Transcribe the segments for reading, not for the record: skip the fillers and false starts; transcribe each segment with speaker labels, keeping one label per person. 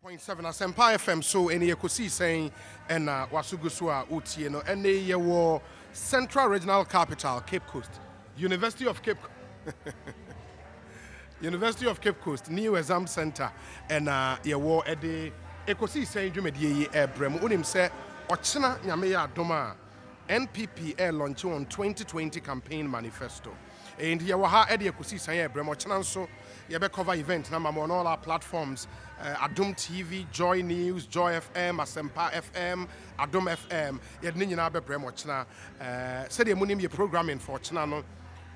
Speaker 1: 0.7 Asempa FM so any Ekosiisen and Wasugusua Utie no and the Central Regional Capital Cape Coast University of Cape Coast New Exam Center and ye war at the Ekosiisen Jumedi Ebrem unim se ochina nyame adoma NPP launch on 2020 campaign manifesto. And here we have the Ekosiisen Ebrem ochina so ye be cover event na on all our platforms. Adom TV, Joy News, Joy FM, Asempa FM, Adom FM. Yet Nina be premochna. Said the money programming for Chinano.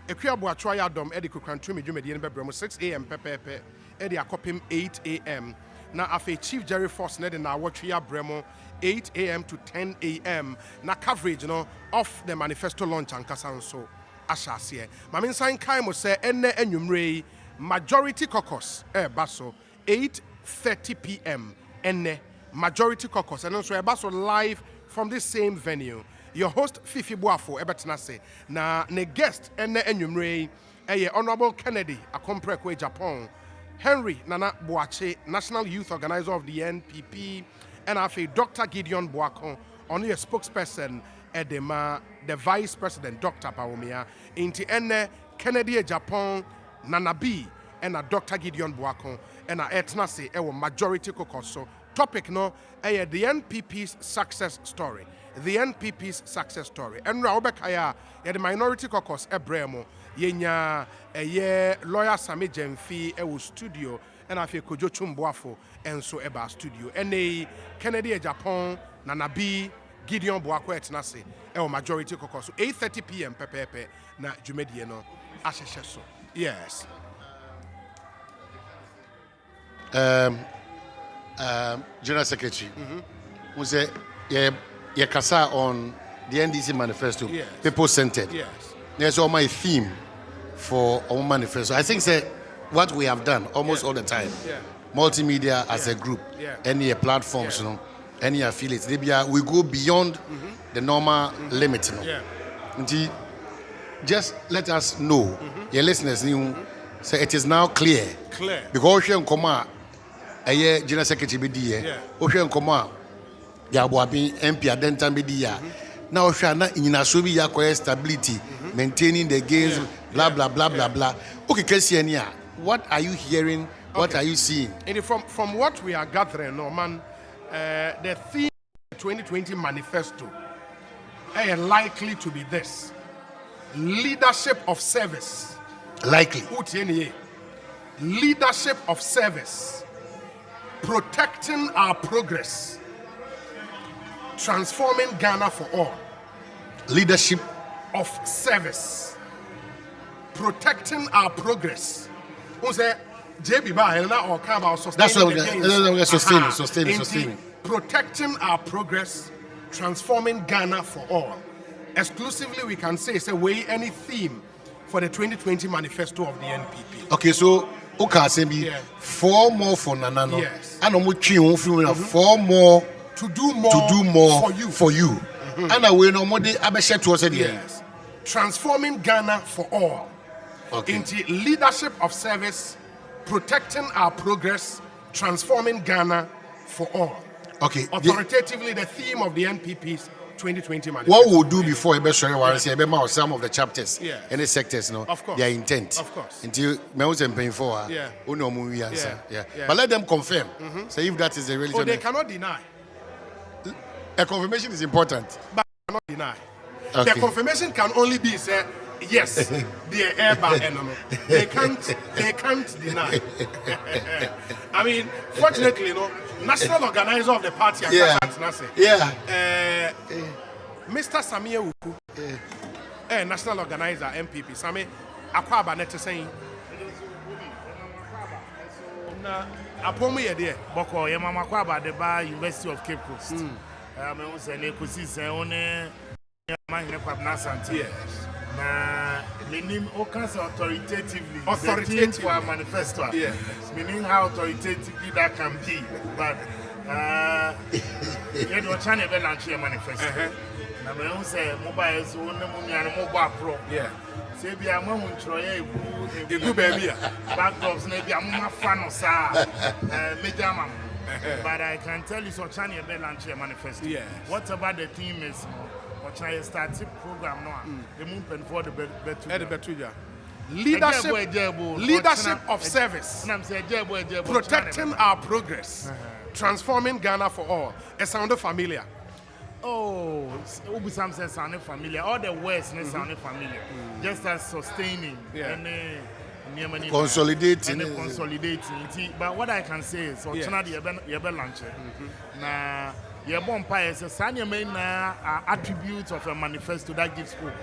Speaker 1: Equiabo try Adom, Eddie Kukrantumi, Jumedian Bebremo 6 a.m. Pepe, Eddie Akopim 8 a.m. Now, after Chief Jerry Force, Ned and our Tria Bremo 8 a.m. to 10 a.m. Now, coverage, of the manifesto launch and Kasanso. Ashasie. Mamin Sign Kaimo say, Enne Enumre, Majority Caucus, Basso, 8:30 p.m. and Majority Caucus and also about live from this same venue. Your host Fifi Boafo ebetenase na ne guest ene enwumre Honorable Kennedy Akomprekwe Japan Henry Nana Boache National Youth Organizer of the NPP and afi Dr. Gideon Boakon only a spokesperson edema the Vice President Dr. Bawumia inti ene Kennedy Japan Nana B and Dr. Gideon Boakon and etna say majority caucus. Topic no the NPP's success story. The NPP's success story. And Raubekaya the minority caucus ebremo yenya lawyer Sami Jemfi studio and afi Kojo Chumboafo and so eba studio. And Kennedy Japan Nanabi Gideon Boako etna say majority caucus. 8:30 p.m. pepe na Jumedie no ashesheso. Yes.
Speaker 2: General Secretary, who say ye kasa on the NDC manifesto,
Speaker 1: yes.
Speaker 2: People centered.
Speaker 1: Yes.
Speaker 2: There's all my theme for our manifesto. I think say what we have done almost all the time.
Speaker 1: Yeah.
Speaker 2: Multimedia as a group, any platforms, any affiliates. We go beyond the normal limit. Just let us know, your listeners, say it is now clear. Because we come General Secretary Bidia, Ocean Coma, Yabuabi, MP Adentan Bidia. Now, Shana in Asubi Yakoya stability, maintaining the gains, blah blah blah blah blah. Okay, Kessiania, what are you hearing? What are you seeing?
Speaker 1: And from what we are gathering, Norman, the theme of the 2020 manifesto is likely to be this: leadership of service.
Speaker 2: Likely.
Speaker 1: Leadership of service. Protecting our progress, transforming Ghana for all.
Speaker 2: Leadership
Speaker 1: of service, protecting our progress. Who say JB Ba or come about sustaining?
Speaker 2: That's what sustaining.
Speaker 1: Protecting our progress, transforming Ghana for all. Exclusively, we can say way any theme for the 2020 manifesto of the NPP.
Speaker 2: Okay, so. Okay, 4 more for Nanano.
Speaker 1: Yes.
Speaker 2: And 4 more
Speaker 1: to do more
Speaker 2: for you. And we no more the abeshet was again.
Speaker 1: Yes. Transforming Ghana for all.
Speaker 2: Okay.
Speaker 1: Into leadership of service, protecting our progress, transforming Ghana for all.
Speaker 2: Okay.
Speaker 1: Authoritatively, the theme of the NPP's 2020 manifesto.
Speaker 2: What we'll do before some of the chapters and the sectors,
Speaker 1: of course.
Speaker 2: Their intent.
Speaker 1: Of course.
Speaker 2: Until Mel's and paying for but let them confirm. So if that is the religion.
Speaker 1: Oh, they cannot deny.
Speaker 2: A confirmation is important.
Speaker 1: But they cannot deny.
Speaker 2: Okay.
Speaker 1: The confirmation can only be said, yes, they are airbag enemy. They can't deny. I mean, fortunately, national organizer of the party, Mr. Samia Uku, national organizer, MPP, Sami Akwaba Nete saying, Apomi Yede,
Speaker 3: Boko, Yamama Kwaba, the Bar University of Cape Coast. I mean, was an Ekosiisen On Asempa.
Speaker 1: Yes.
Speaker 3: Meaning, all kinds of authoritatively for a manifesto.
Speaker 1: Yes.
Speaker 3: Meaning how authoritatively that can be. But you know, China will launch a manifesto. Now, we say mobile is one mobile pro.
Speaker 1: Yeah.
Speaker 3: Say, be a moment, Troy,
Speaker 1: you baby.
Speaker 3: Backdrops, maybe I'm a fan of Sa, Major. But I can tell you, so Chani Ebe launch a manifesto.
Speaker 1: Yes.
Speaker 3: Whatever the theme is, or China starts a program now. The movement for the better.
Speaker 1: Leadership of service. Protecting our progress. Transforming Ghana for all. It sounded familiar.
Speaker 3: Oh, Ubusam says sounded familiar. All the words sounded familiar. Just as sustaining and
Speaker 2: consolidating.
Speaker 3: But what I can say is, so China the launch. Now, your bonfire says, Sanya main attributes of a manifesto that gives hope.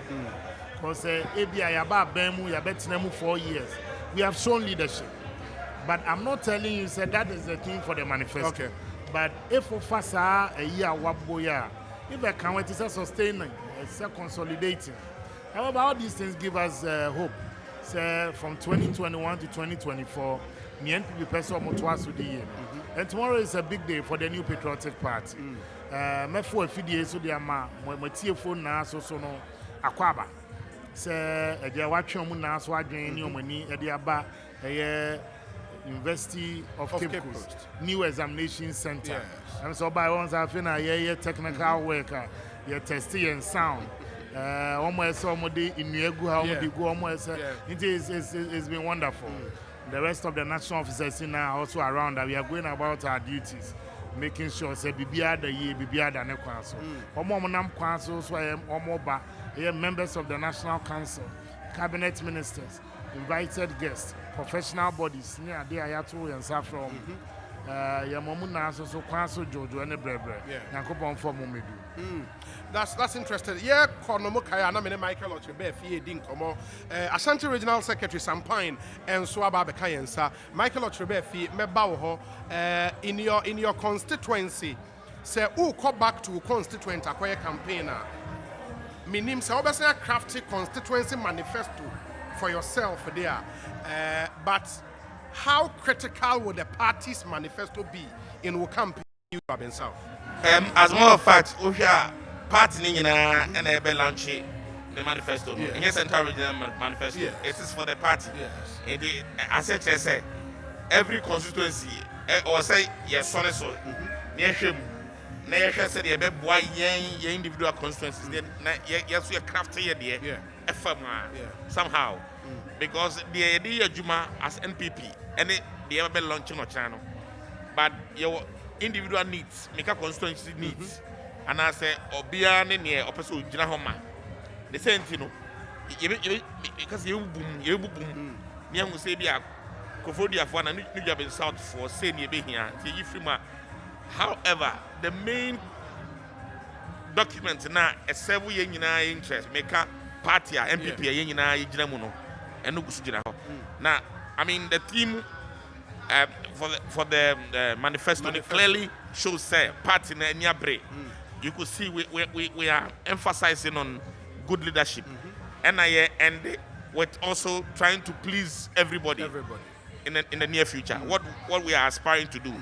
Speaker 3: Because ABI about Bemu, you bet 4 years. We have shown leadership. But I'm not telling you, say that is the thing for the manifesto.
Speaker 1: Okay.
Speaker 3: But if we fast a year, waboya, if I can wait, it's a sustaining, it's a consolidating. However, all these things give us hope. So from 2021 to 2024, me and people person twice a year. And tomorrow is a big day for the new Patriotic Party. Me for a few days, so they are my phone now, so no akwaba. So they are watching me now, so I gain your money. They are University of Cape Coast, new examination center. Yes. And so by once I feel technical work, testing and sound. Almost somebody in it's been wonderful. The rest of the national officers in now also around that we are going about our duties, making sure say Bibia the year Bibia the Nekwaso. Council, so I am members of the National Council, cabinet ministers, invited guests, professional bodies near the Ayatu and Saffron. Yamomuna so Kwaso Jojo and the Brebre. Yankopon for Mumedu.
Speaker 1: That's interesting. Yeah, Konomokaya, na Michael Ochebe, Fie Dinkomo, Ashanti Regional Secretary Sampine, and Swaba Bekayensa, Michael Ochebe, Fie Mebaho, in your constituency, say, who come back to constituent acquire campaigner. Minim say, obviously, a crafty constituency manifesto for yourself there. But how critical would the party's manifesto be in who campaign you have been South?
Speaker 4: As a matter of fact, we are party and a launch the manifesto. In your central regional manifesto, it is for the party. As I say, every constituency or say yes, so near him. Said the individual constituencies. Yes, we are crafty idea. Somehow. Because the idea Juma as NPP and the ever launching a channel. But your individual needs, make a constituency needs. And I say, Obian near Opposite Jinahoma. The same thing, because you boom, Niam will say, Kofodia for a new job in South for saying you be here. However, the main document now a 7 year interest, make a party, MPP, Jinamuno. Now, I mean, the theme for the manifesto clearly shows party near break. You could see we are emphasizing on good leadership, and with also trying to please everybody. In the near future. What we are aspiring to do.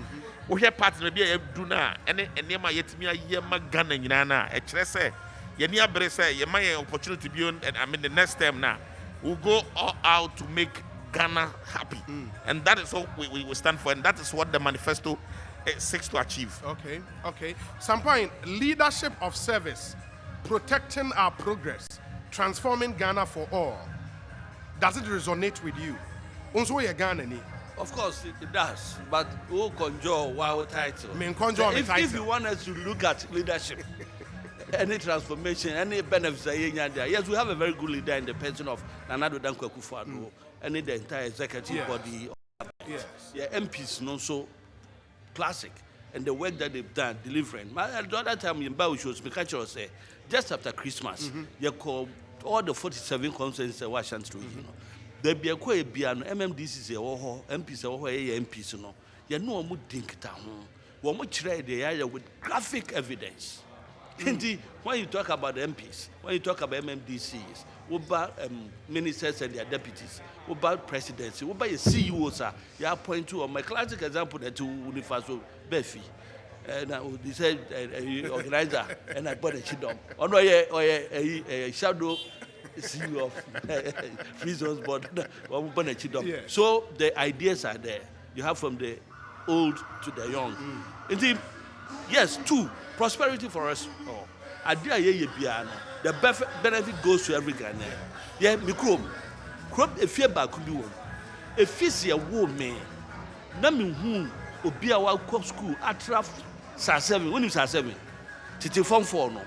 Speaker 4: We have party maybe a do now, and nema yet me a yema Ghana yinana. A trese, yenia brese, yema opportunity beyond, and I mean the next time now. We'll go all out to make Ghana happy. And that is what we will stand for, and that is what the manifesto seeks to achieve.
Speaker 1: Okay. Some point, leadership of service, protecting our progress, transforming Ghana for all. Does it resonate with you?
Speaker 5: Of course, it does, but we'll conjure wow title. If you want us to look at leadership, any transformation, any benefits, yes, we have a very good leader in the person of Nana Dankwa Akufo-Addo, and the entire executive body. MPs, no so classic, and the work that they've done, delivering. The other time in Bauchos, Mikacho say, just after Christmas, you call all the 47 constituencies in Washington, there be a quite piano, MMDC, MPs, MPs, no. You know, I'm think down. One much trade the area with graphic evidence. Indeed, when you talk about MPs, when you talk about MMDCs, what about ministers and their deputies, what about presidency, what about your CEOs? You point to my classic example that to Unifaso Befi. And they said organizer, and I bought a chidom. Or a shadow CEO of Free Zones Board. So the ideas are there. You have from the old to the young. Indeed, yes, two, prosperity for us all. The benefit goes to every Ghanaian. Yeah, me crop a fear back could be one. A fizzy a woman, Namin whom would be our cop school at Traf Sar 7, when you Sar 7, Titi Form 4 no.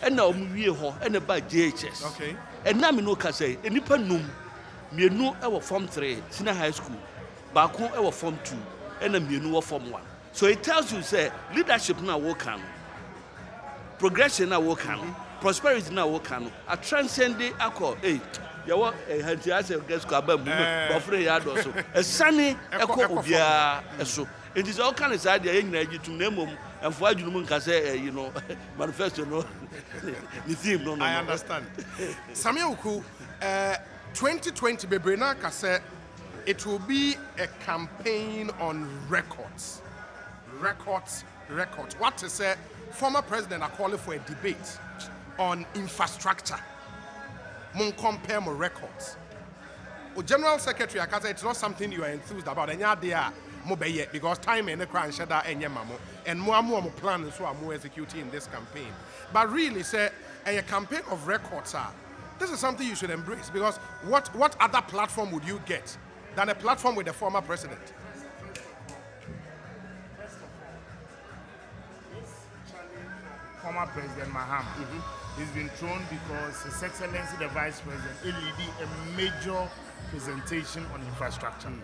Speaker 5: And now we are and about JHS.
Speaker 1: Okay.
Speaker 5: And Namino can say, and Nipanum, me no our Form 3, Senior High School, back home our Form 2, and a me Form 1. So it tells you, say, leadership now work on, progression now work on, prosperity now work on, a transcending accord. Hey, you want a handias guest cabin, but for also a sunny echo of ya. So it is all kind of idea to name them and for you can say, you know, manifesto, no, the theme, no,
Speaker 1: I understand. Samuel Ku, 2020, Bebrena Kase, it will be a campaign on records. Records. What to say? Former president are calling for a debate on infrastructure. Mon compare my records. General Secretary, I can say it's not something you are enthused about. And yeah, because time and the crime shada and yamamo and more plans so are more executing in this campaign. But really, say a campaign of records this is something you should embrace because what other platform would you get than a platform with the former president?
Speaker 3: Former President Mahama. He's been thrown because His Excellency the Vice President led a major presentation on infrastructure. And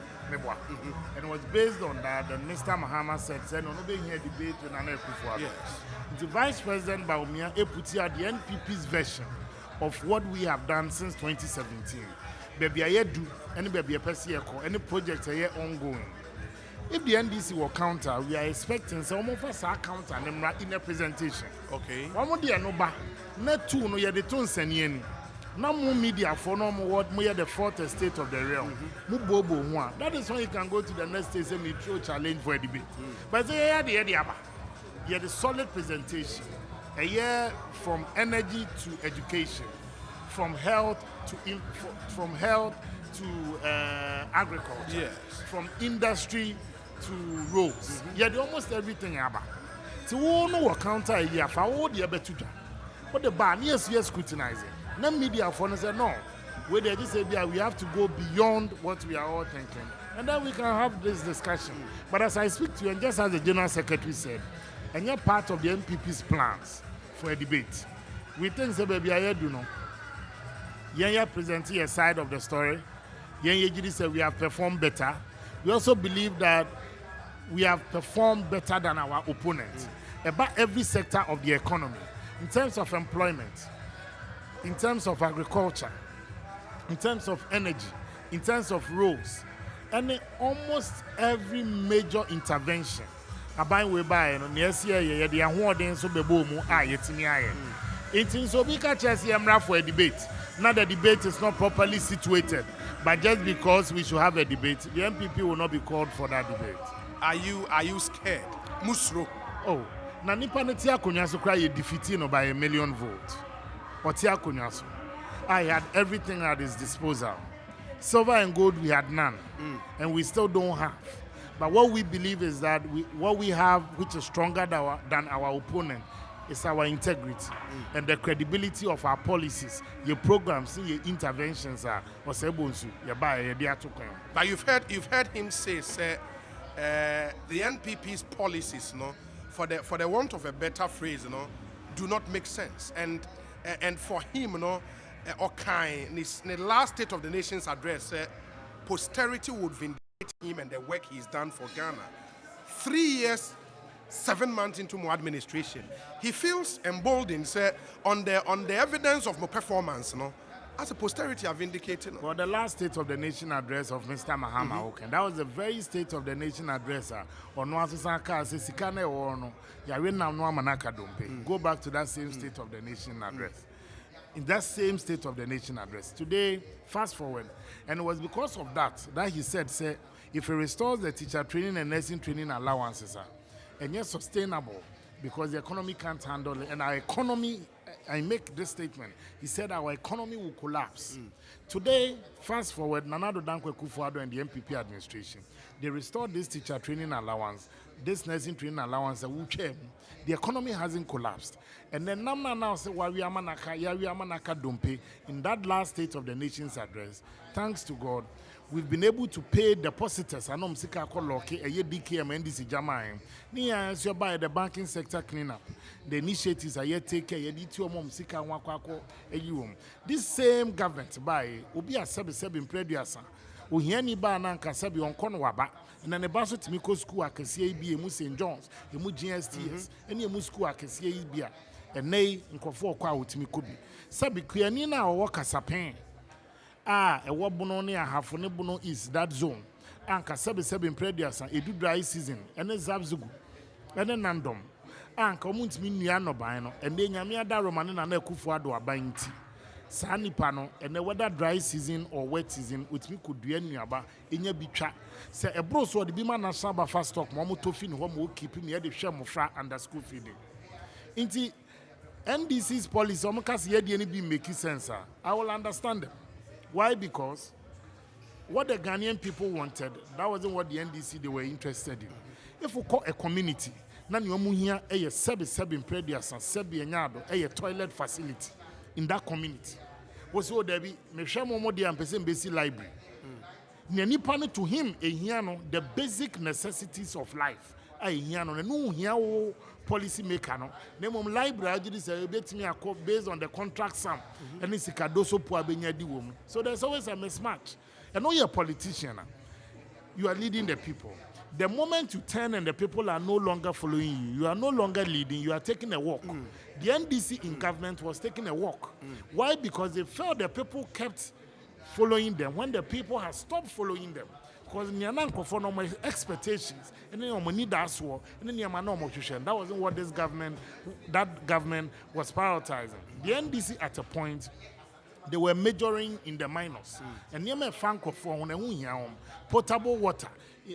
Speaker 3: it was based on that Mr. Mahama said, no being here debate with Nana Akufo-Addo.
Speaker 1: Yes.
Speaker 3: The Vice President Bawumia put here the NPP's version of what we have done since 2017. Baby I do any baby any project here ongoing. If the NDC will counter, we are expecting some of us are counter in a presentation.
Speaker 1: Okay.
Speaker 3: One more day no ba, not two no ya the tone senieni. No more media for no more what more the fourth estate of the realm. Mubobo one. That is why you can go to the next stage and throw challenge for a debate. But say yeah the solid presentation. A year from energy to education, from health to agriculture,
Speaker 1: yes.
Speaker 3: from industry to roads. Yeah, almost everything about. So we know what counter a year for all the better. But the ban, yes, scrutinizing. No media for us no. Where they just say we have to go beyond what we are all thinking. And then we can have this discussion. But as I speak to you, and just as the General Secretary said, and you're part of the MPP's plans for a debate. We think that baby I do know. You're presenting a side of the story. You're said we have performed better. We also believe that we have performed better than our opponents about every sector of the economy, in terms of employment, in terms of agriculture, in terms of energy, in terms of roads, and almost every major intervention. About we buy no next year the ahoden so bebo mu yetimi aye. It so be catch us for a debate. Now the debate is not properly situated, but just because we should have a debate, the MPP will not be called for that debate.
Speaker 1: Are you scared? Musro.
Speaker 3: Oh, na nipa ne tia konya so cry defeating by 1 million votes. Or tia konya so. I had everything at his disposal. Silver and gold we had none, and we still don't have. But what we believe is that what we have, which is stronger than our opponent, is our integrity and the credibility of our policies, your programs, your interventions are. But
Speaker 1: you've heard him say, the NPP's policies, for the want of a better phrase, do not make sense. And for him, in the last State of the Nation's address, posterity would vindicate him and the work he's done for Ghana. 3 years, 7 months into my administration, he feels emboldened, on the evidence of my performance, as a posterity have indicated.
Speaker 3: Well, the last State of the Nation address of Mr. Mahama, that was the very State of the Nation address. Go back to that same State of the Nation address. In that same State of the Nation address. Today, fast forward, and it was because of that he said, if he restores the teacher training and nursing training allowances, and yet sustainable, because the economy can't handle it, and our economy I make this statement. He said our economy will collapse. Today, fast forward, Nana Addo Dankwa Akufo-Addo and the MPP administration, they restored this teacher training allowance, this nursing training allowance, the economy hasn't collapsed. And then Namna now say, Yamanaka Dompe, in that last State of the Nation's address, thanks to God, we've been able to pay depositors. I know Msika Koloke, a year DKM and NDC Jamain. Nia, so by the banking sector cleanup. The initiatives are yet take care, Yeditu Msika Wakwako, a this same government by Ubia Sebi in Prediasa. Uhiani ba na nkasabi onkono waba na ne baso timiko school akese ibi emu St John's emu GSTS ene emu school akese ibi a enei nkofo kwa otimiko bi sabi kuani na owo kasapen ewo bono ne ahafo ne bono is that zone anka sebi Prediasa edu dry season ene zabzugu ene nandom anka omuntimi nua no ban no ene nyame ada romane na Akufo-Addo aban nti Sani pano, and whether dry season or wet season, which we could do any about in your bicha. Say a bro, so the Bima Nasaba fast stock, Momo Tofin, Homo keeping me at the Shamofra under school feeding. Inti NDC's policy, Omokas Yedi be making sense. I will understand them. Why? Because what the Ghanaian people wanted, that wasn't what the NDC they were interested in. If we call a community, Nan Yomuhia, a sebi in Predias and Sebi Enyado, a toilet facility. In that community, was so Debbie, Meshamo Modi and Person Basic Library. Nyanipane to him, a hiano, the basic necessities of life. A hiano, and no hiao policy maker. Name library, I did say, bet me a based on the contract sum, and it's a cadoso puabenya di woman. So there's always a mismatch. And no, you're a politician, you are leading the people. The moment you turn and the people are no longer following you, you are no longer leading, you are taking a walk. The NDC in government was taking a walk. Why? Because they felt the people kept following them when the people have stopped following them. Because my expectations, and then we need that war, and then that wasn't what that government was prioritizing. The NDC at a point, they were majoring in the minors. And near my franco for potable water.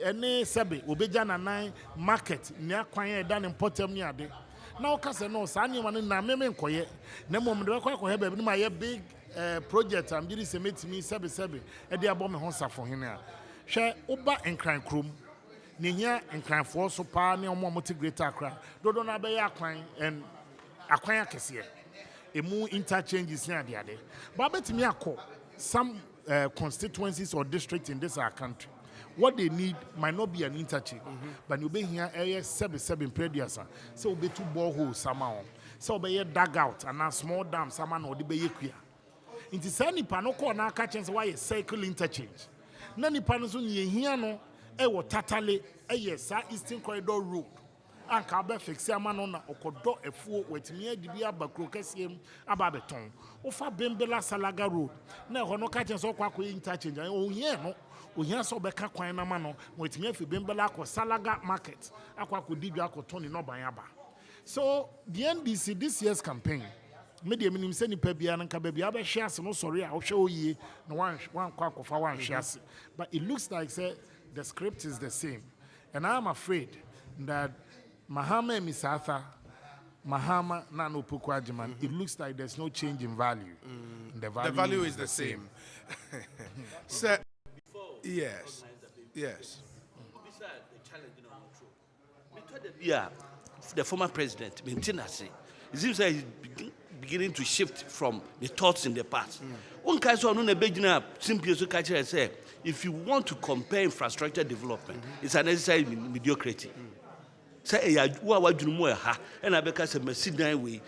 Speaker 3: Any sebe obejana nine market near kwanye dan importem ni ade na o kase no sa anyama na meme nkoye na mom de kwa ko hebe ma ye big project am diri se metimi sebe e de abom ho safo hene a hwe oba enkran krom ne hia enkranfo so pa ne omo greater Accra dodo na be ya akwan en akwan akese emu interchanges ni ade but betimi akọ some constituencies or districts in this our country. What they need might not be an interchange, but you'll be here area 7 Prediasa. So you'll be 2 boreholes somehow. So you'll be a dugout and a small dam someone or the bay queer. In the sunny panoko and our catchings why a cycle interchange. Nani panasun ye here no, was tatale, yes, Eastern Corridor Road. And Kabe fix a man on a okodo a fool with me a dibia bacrocasium ababeton. Ofa Bembela Salaga Road. Now, no catchings or quack interchange. Oh, yeah, no. We hear so beka kwan na ma no with me fi Bembela ko Salaga market akwa ko didwa ko Tony no Banyaba. So the NDC this year's campaign media minim se ni pa bia nka ba bia ba hwe ase no sorry a wo hwe oyi no wan kwa ko fa wan hwe ase, but it looks like say the script is the same, and I am afraid that Mahama Misatha Mahama Nano Pukwajiman, it looks like there's no change in value. The value
Speaker 1: is the same. So, yes.
Speaker 5: Yeah, the former president, maintenance. It seems like he's beginning to shift from the thoughts in the past. One case on a big simply say, if you want to compare infrastructure development, it's a necessary mediocrity. Say, what do you more? And I because a Mercedes way.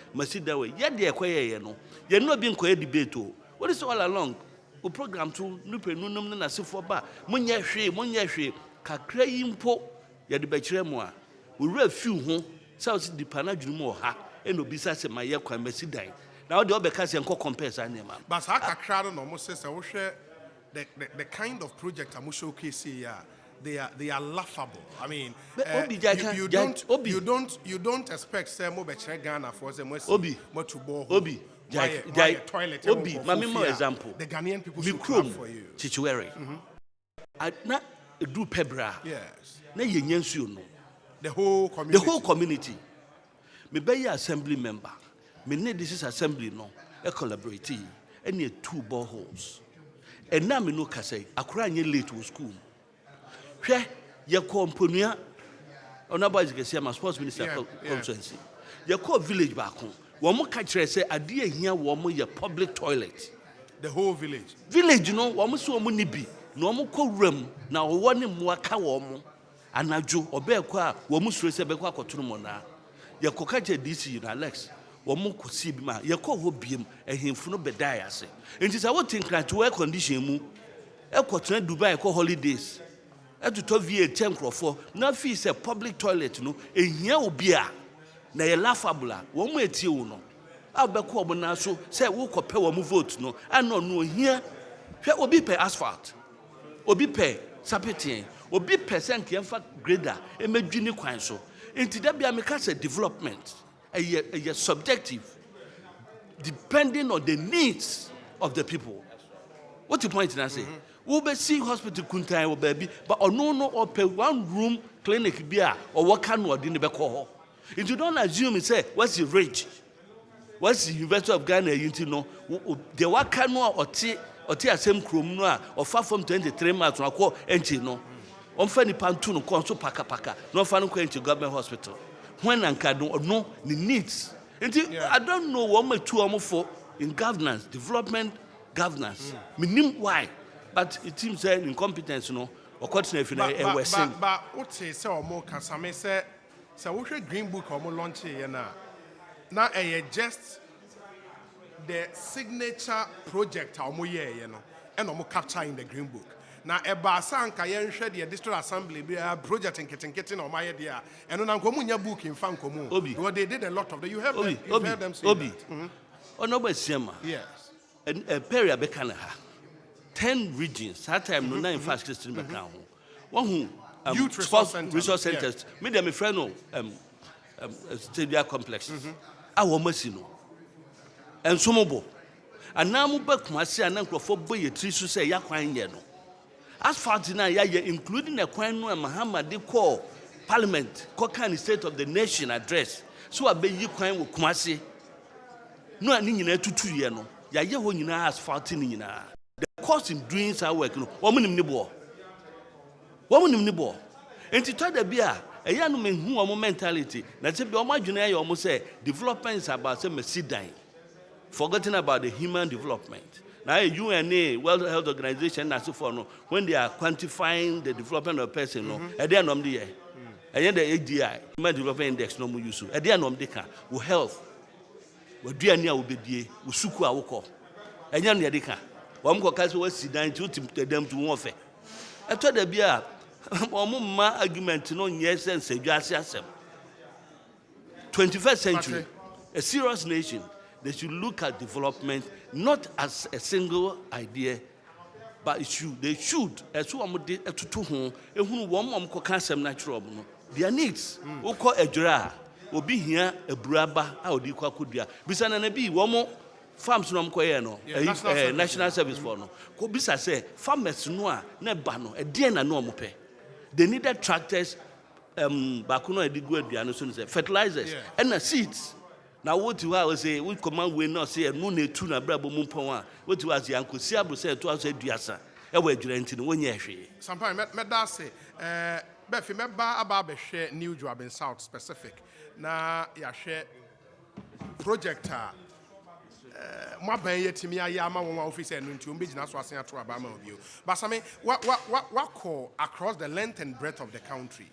Speaker 5: Yet they acquire, you're not being quite debate. What is all along? O program to nupe nunum na sifo ba monya hwe kakra yimpo ya de bekire mo a we refill ho south di panadwunu mo ha eno bisa se maye kwa Mercedes na o de obeka se enko compare sa nema
Speaker 1: but ha kakra no mo se wo hwe the kind of project am showcase here they are laughable. I mean, you don't expect say mo bekire Ghana for say mo to bore
Speaker 5: Obi
Speaker 1: toilet.
Speaker 5: Obi, my example.
Speaker 1: The Ghanaian people should clap for you.
Speaker 5: Chichuere. Na do pebra.
Speaker 1: Yes.
Speaker 5: Na yenyensu no.
Speaker 1: The whole community.
Speaker 5: Me be assembly member. me need this assembly no e collaborate any 2 boreholes and now me no ka say akura nye late to school hwe ye komponua onaba education ma sports minister constituency ye call village back wo mo ka kire say ade ahia wo mo ye public toilet
Speaker 1: the whole village
Speaker 5: you know wo mo so wo mo ni bi na wo mo kowuram na wo ne mo aka wo mo anajo obekọ a wo mo sure se bekọ akotoro mo na ye koka je DC na Alex wo mo kosi bi ma ye ko ho biem ehemfu no bedai ase enti sa wo tinkra to air condition mu ekotena Dubai ko holidays to VA 10 crofo na fi se public toilet no ehia obi a na ye laughable wo mo etie wo no abekọ obo na so se wo kope wo mo vote no ano no ohia hwe obi pe asphalt obi pe sapetien obi percent yemfa grader emedwini kwan so enti da bia me ka say development a subjective depending on the needs of the people. What the point I say? We be see hospital kuntai or baby, but no or pay 1 room clinic bia or what can or didn't be call. If you don't assume and say what's the rage? What's the University of Ghana you know the what can or tea same chrome or far from 23 miles or call engine no. On funny pantuno conso paka no fan into government hospital. When and can no the needs. I don't know what my 2 or 4 in governance, development governance. Meaning why? But it seems that incompetence, no, or continue if you know,
Speaker 1: but what say so more can some say, so we should green book or more launch here now just the signature project or more year, you know, and more capture in the green book. Now, a basanka yen shed the district assembly be a project in getting on my idea, and on Ancomunia book in Fancomu. Well, they did a lot of them. You have heard them say
Speaker 5: Obi. Oh, no, but Sema.
Speaker 1: Yes.
Speaker 5: And a Peria Becanaha. 10 regions, that time, no, 9 fast Christian Bacao. One who
Speaker 1: youth
Speaker 5: resource centers, made them a friend stadia complex. Our Messino. And Somobo. And now move back my say and uncle for boy a tree to say Yaquine Yeno. As far as now, including a Quino and Muhammad, they call Parliament, Kokani State of the Nation address. So I bet you Quine with Kumasi. No, I need to 2 years. Ya when you know as 14 in the cost in doing our work, woman in the ball. Woman in the ball. And to try the beer, a young man who are mentality, that's a be imaginary almost say development is about some dying, forgetting about the human development. Now, UNA, World Health Organization, and so forth, when they are quantifying the development of a person, at the end of the year, and the ADI, Human Development Index, no more use. At the end of the year, we health, we do any will be, we suku our call. And young Yadika, one caucus was sitting to them to warfare. I told the beer, my argument, no, yes, and say, just 21st century, a serious nation. They should look at development not as a single idea, but they should. As one to whom one can natural. Their needs. Who call a jura will be here a braba out the Quacudia. Bisan and be one more farms from Coyano, national service for no. Cobisa say farmers noa, nebano, a dear and normal pay. They needed tractors, Bacuno, a good fertilizers, and the seeds. Now, what you are say, we command we not say, and moon tuna brabo mumpoa. What you as Uncle Siabu said to us, Diasa, a way drenching 1 year.
Speaker 1: Sometimes, Medda say, Beffy, Meba about share new job in South specific. Now, ya share projector. My bay to me, I am one officer and to business was saying to Obama of you. But I mean, what call across the length and breadth of the country?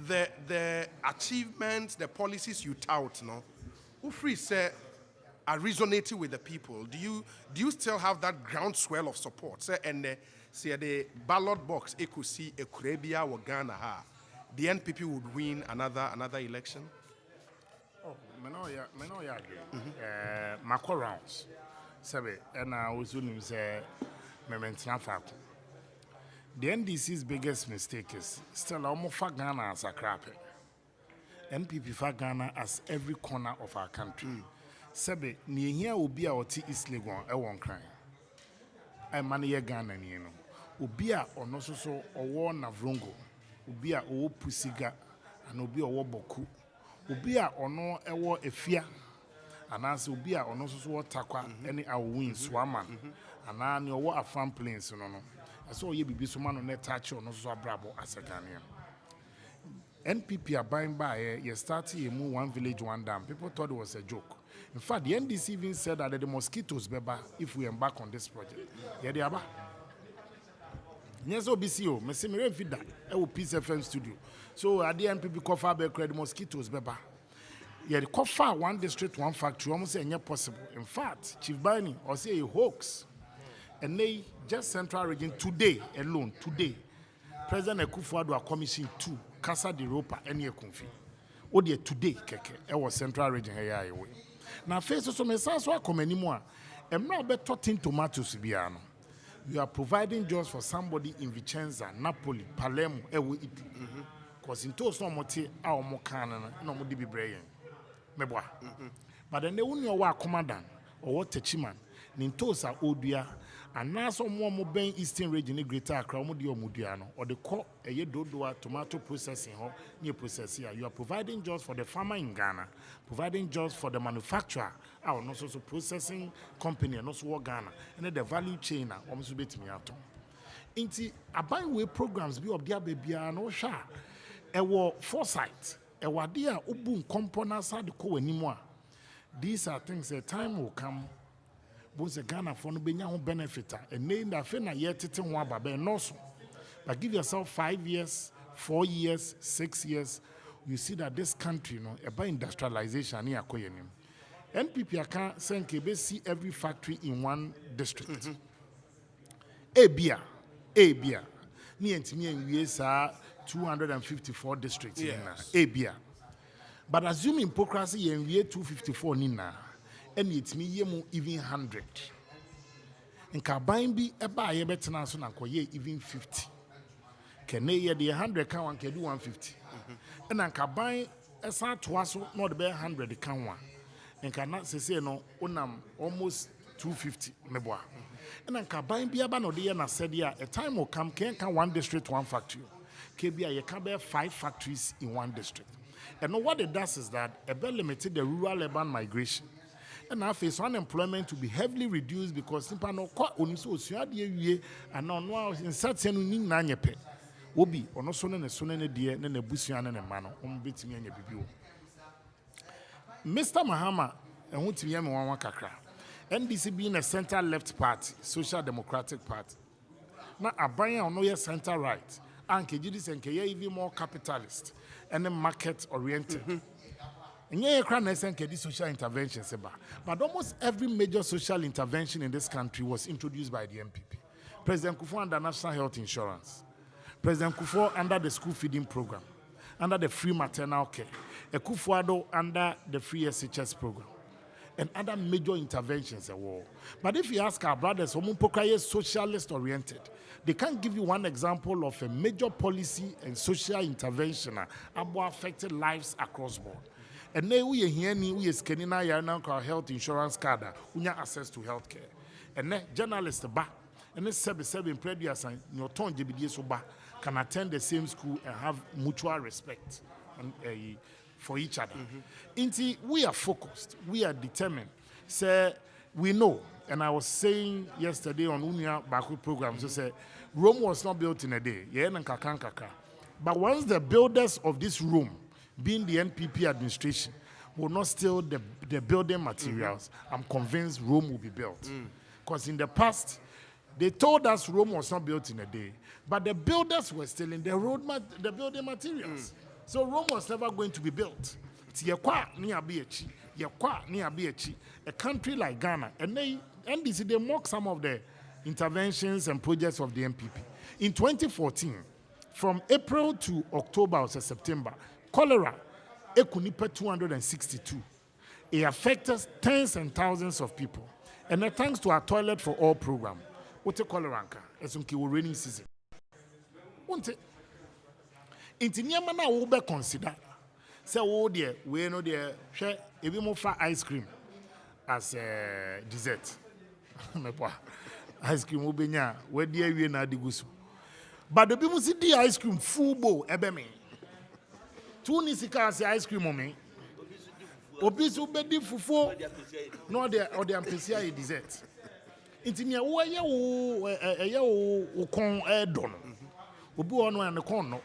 Speaker 1: The achievements, the policies you tout, no, who free say are resonating with the people. Do you still have that groundswell of support? Say and say the ballot box Ekosiisen Ekurabia or Ghana ha, the NPP would win another election.
Speaker 3: Oh, Manoya, Macro rounds. Sabe, and I was doing say, Mementina. The NDC's biggest mistake is still almost for Ghana as a crap. MPP for Ghana as every corner of our country. Sebe, near here will be our tea East Legon, I won't cry. I money Ghana, you know. Ubia or no so or war Navrongo. Ubia or Pusiga and Ubia or Boku. Ubia or no a war a fear. and as will be on also takwa any our win swaman and I know what a farm planes no. I saw you be someone on that touch on also brabo as a Ghanaian. NPP are buying by you started a move one village, one dam. People thought it was a joke. In fact, the NDC even said that the mosquitoes beba if we embark on this project. Yeah, they are. Yes, OBCO, me see me feed that. I will Peace FM studio. So at the NPP cover be credit mosquitoes beba. Yeah, the cover one district, one factory. Almost say not possible. In fact, Chief Bani or say a hoax, and they just Central Region today alone today. President Akufo-Addo a commission 2 Casa de Ropa any confi. O de today keke e was Central Region here away. Now face so me so come anymore. Em na be totin tomatoes biano. You are providing jobs for somebody in Vicenza, Napoli, Palermo, ewo Italy. Cause in to so mote a o mo kan na mo di bi brayen. Meboa. But then they won your commandant or what techiman. Nintosa odua and now some more ben Eastern region greater Accra Mudiano or the core a dodoa tomato processing or near processor. You are providing jobs for the farmer in Ghana, providing jobs for the manufacturer, our also processing company and also Ghana, and then the value chain almost bit me out. Inti abaiwe programs be of their baby and sha a war foresight, a wadia ubun components had the co anymore. These are things a time will come. Both the Ghana for no benya benefit and name that fena yet but give yourself 5 years, 4 years, 6 years, you see that this country, you know, about industrialization near Koyenim. NPP can send KB see every factory in one district. Abia. Me and we are 254 districts in Abia. But assuming hypocrisy in year 254 nina. And it's me even 100. And Kabine be a buy better now, so even 50. Can they hear the 100 can one can do 150? And then Kabine a sad to us not be 100 can one. And cannot say no, almost 250 meboa. And then Kabine be a ban or the end said, yeah, a time will come, can one district, one factory. KBI, you can bear 5 factories in one district. And what it does is that it limited the rural urban migration. And now face unemployment to be heavily reduced because simply no quite only so and now in such a nyanyepe. Obi or no son and a son and a dear, then a busian and a man on bit me and a baby. Mr. Mahama and who to be one kakra. NDC being a center left party, Social Democratic Party. Now a buyer on no center right, and Kejidis and Kaya even more capitalist and then market oriented. And yeah, this social intervention, but almost every major social intervention in this country was introduced by the MPP. President Kufuor under National Health Insurance, President Kufuor under the school feeding program, under the free maternal care, Ekufo-Addo under the free SHS program, and other major interventions. But if you ask our brothers, is socialist oriented, they can't give you one example of a major policy and social intervention that affected lives across board. And now we are here, we are scanning our health insurance card, we have access to health care. And then journalists and then 7 previous and your tongue can attend the same school and have mutual respect for each other. Inti, we are focused, we are determined. So we know, and I was saying yesterday on Unia Baku program, so say Rome was not built in a day. But once the builders of this Rome, being the NPP administration, will not steal the building materials, I'm convinced Rome will be built. Because in the past, they told us Rome was not built in a day, but the builders were stealing the building materials. So Rome was never going to be built. A country like Ghana, and they mock some of the interventions and projects of the NPP. In 2014, from April to October or September, cholera, Ekunipa 262. It affected tens and thousands of people. And thanks to our Toilet for All program, what a cholera, as on rainy season. Won't it? Intinyamana will be considered. Say, oh dear, we know dear, share a bit more ice cream as a dessert. Ice cream will be near where dear we na digusu. But the people see the ice cream full bowl, ebeme. 2 nisika say ice cream on me. Obisu bedi fufu. No de ampesia e dessert. Inti nia wo ye wo kon don. Obi ono an kon no.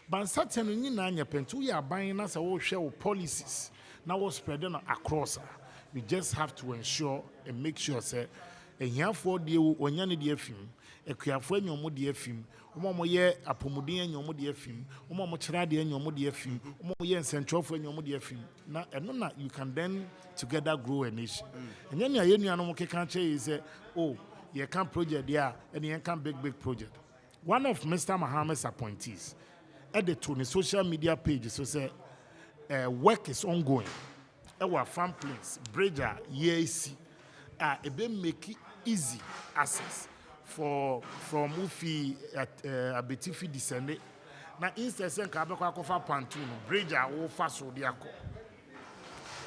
Speaker 3: Ban certain nyina anya pentu ya ban na se wo hwe wo policies na wo spread them across. We just have to ensure and make sure say ehiafo de onya ne de afim, ekuafo anyomo de afim, omo ye apomuden anyomo de afim, omo kyera de anyomo de afim, omo ye nsentwofo anyomo de afim. Na eno na you can then together grow a nation. Enya ne ayenuanom keka che is say oh ye can project there and ye can big project. One of Mr. Mohammed's appointees at the Tony social media page so say work is ongoing. Our farm planes, Bridger, EAC, it make it easy access from Ufi at Abetifi descended. Now, instead, Kabaka Kofa Pantun, Bridger, or Faso Diako.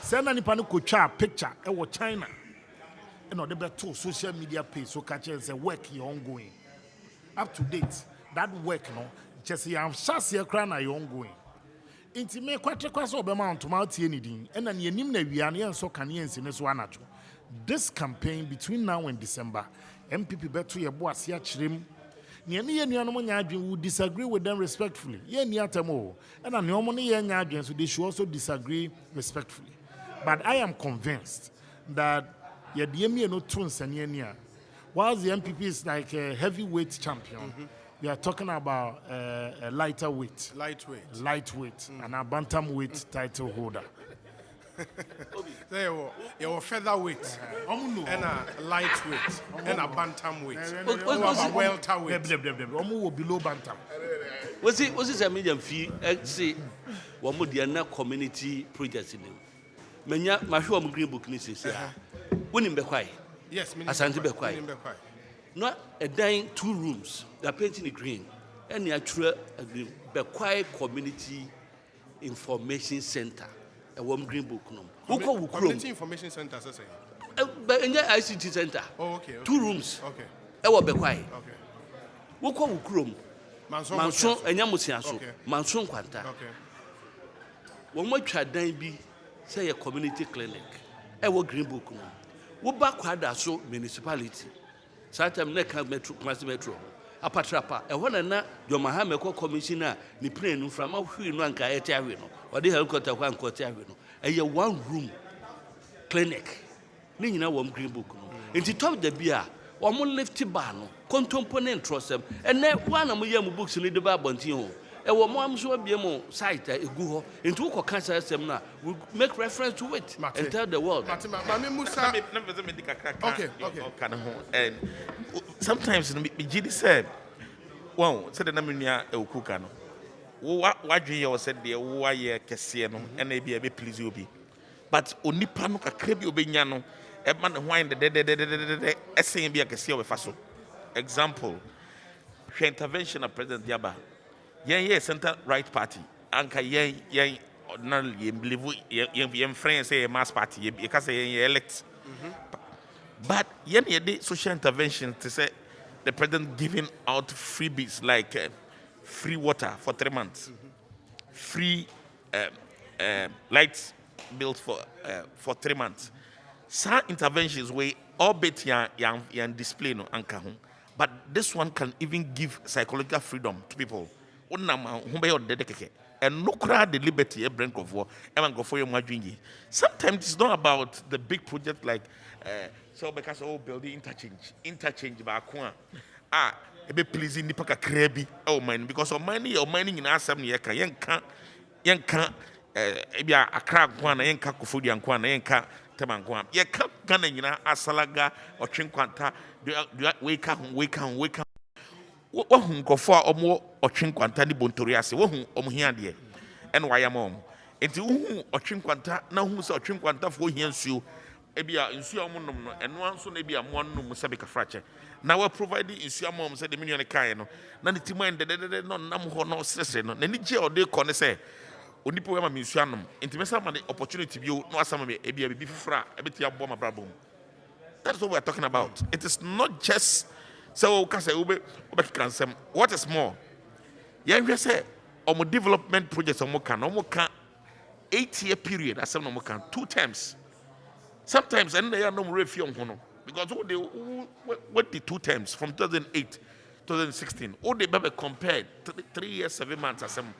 Speaker 3: Send any panic picture, our China. You know, the two social media page, so catch and say work is ongoing. Up to date, that work, no, just I'm shassia crown are ongoing. Inti me kwatre kwaso obema ontoma tie ni din ena ne anim na wiane enso kane ensi ne so anacho. This campaign between now and December MPP beto ye bo ase a kirem ne ne ye nuanom nya adwen we disagree with them respectfully ye ni atamo ena ne omo ne ye nya adwen so they should also disagree respectfully, but I am convinced that ye de me no to nsane ani a whilst the MPP is like a heavyweight champion. We are talking about a lighter weight. Lightweight. And a bantamweight title holder.
Speaker 1: There you featherweight. And a lightweight. And a bantamweight. A welterweight. Below bantam.
Speaker 5: Was it a medium fee? Say, one more the community project in them. Manya, my show green book is winning Bequai.
Speaker 1: Yes,
Speaker 5: Asante Bequai. Not a dying 2 rooms. They are painting the green. And the actual Bequai Community Information Center. A warm green book.
Speaker 1: Community Information Center, as I say.
Speaker 5: But in the ICT Center.
Speaker 1: Oh, okay.
Speaker 5: 2 rooms.
Speaker 1: Okay.
Speaker 5: Ewa Bequai.
Speaker 1: Okay.
Speaker 5: Woko Ukrum. Manson and Yamusiaso. Manson Quanta.
Speaker 1: Okay.
Speaker 5: One more try be say a community clinic. Ewa green book. Woba Quada so municipality. Satam neka metro apatrapa e wona na Jomaha meko commissioner ni plane from ahwi no anka ete ahwi no odi helicopter kwa anka ete ahwi no eye 1 room clinic ni nyina wom green book no enti top da bia wo mo lift bar no contemporary trosem ene wana mo yam books ni de ba bontin ho e wo mo am so bia mo site egu ho enti wo ko cancer system na we make reference to it and tell the world.
Speaker 1: Okay.
Speaker 4: And sometimes me Gidi said, well, said the Namunia Okuka no. What you said the why Cassiano and maybe a bit please you be. But Onipano Kakebi Obignano, a man wine the essay be a Cassia with Faso. Example, she intervention of President Yaba. Yeah, Center Right Party. Anka yeah, ordinarily believe young friends say a mass party because they elect. But the social intervention to say the president giving out freebies like free water for 3 months, free lights bills for 3 months. Some interventions where all bit yan display no anka home. But this one can even give psychological freedom to people. And no crowd the liberty a brink of war. Sometimes it's not about the big project like so because building interchange back a bit pleasing the paka crabby mine because of mining in Assam yanka a crack one yanka kufudi and kwana yanka temanguam yanka ganina asalaga or chinquanta wake up wahun go for omo otwinkwanta ni bontoriase wahun omhia de en wayamom enti hu otwinkwanta na hu se otwinkwanta fo hia nsuo ebia nsuo omonom no eno anso na ebia mo annom se be kafrache na we provide nsuo amom se de million kan no na ne timan de no nam ho no sese no na ni je ode ko ne se onipo we ma nsuo anom enti me sa ma the opportunity bi no asama me ebia bi fifra ebeti abo ma brabom. That's what we are talking about. It is not just so what is more? Yeah, we say development projects can 8-year period, as some can 2 terms. Sometimes and they are no review on because what the 2 terms from 2008, 2016, all they better compared 3 years, 7 months as some.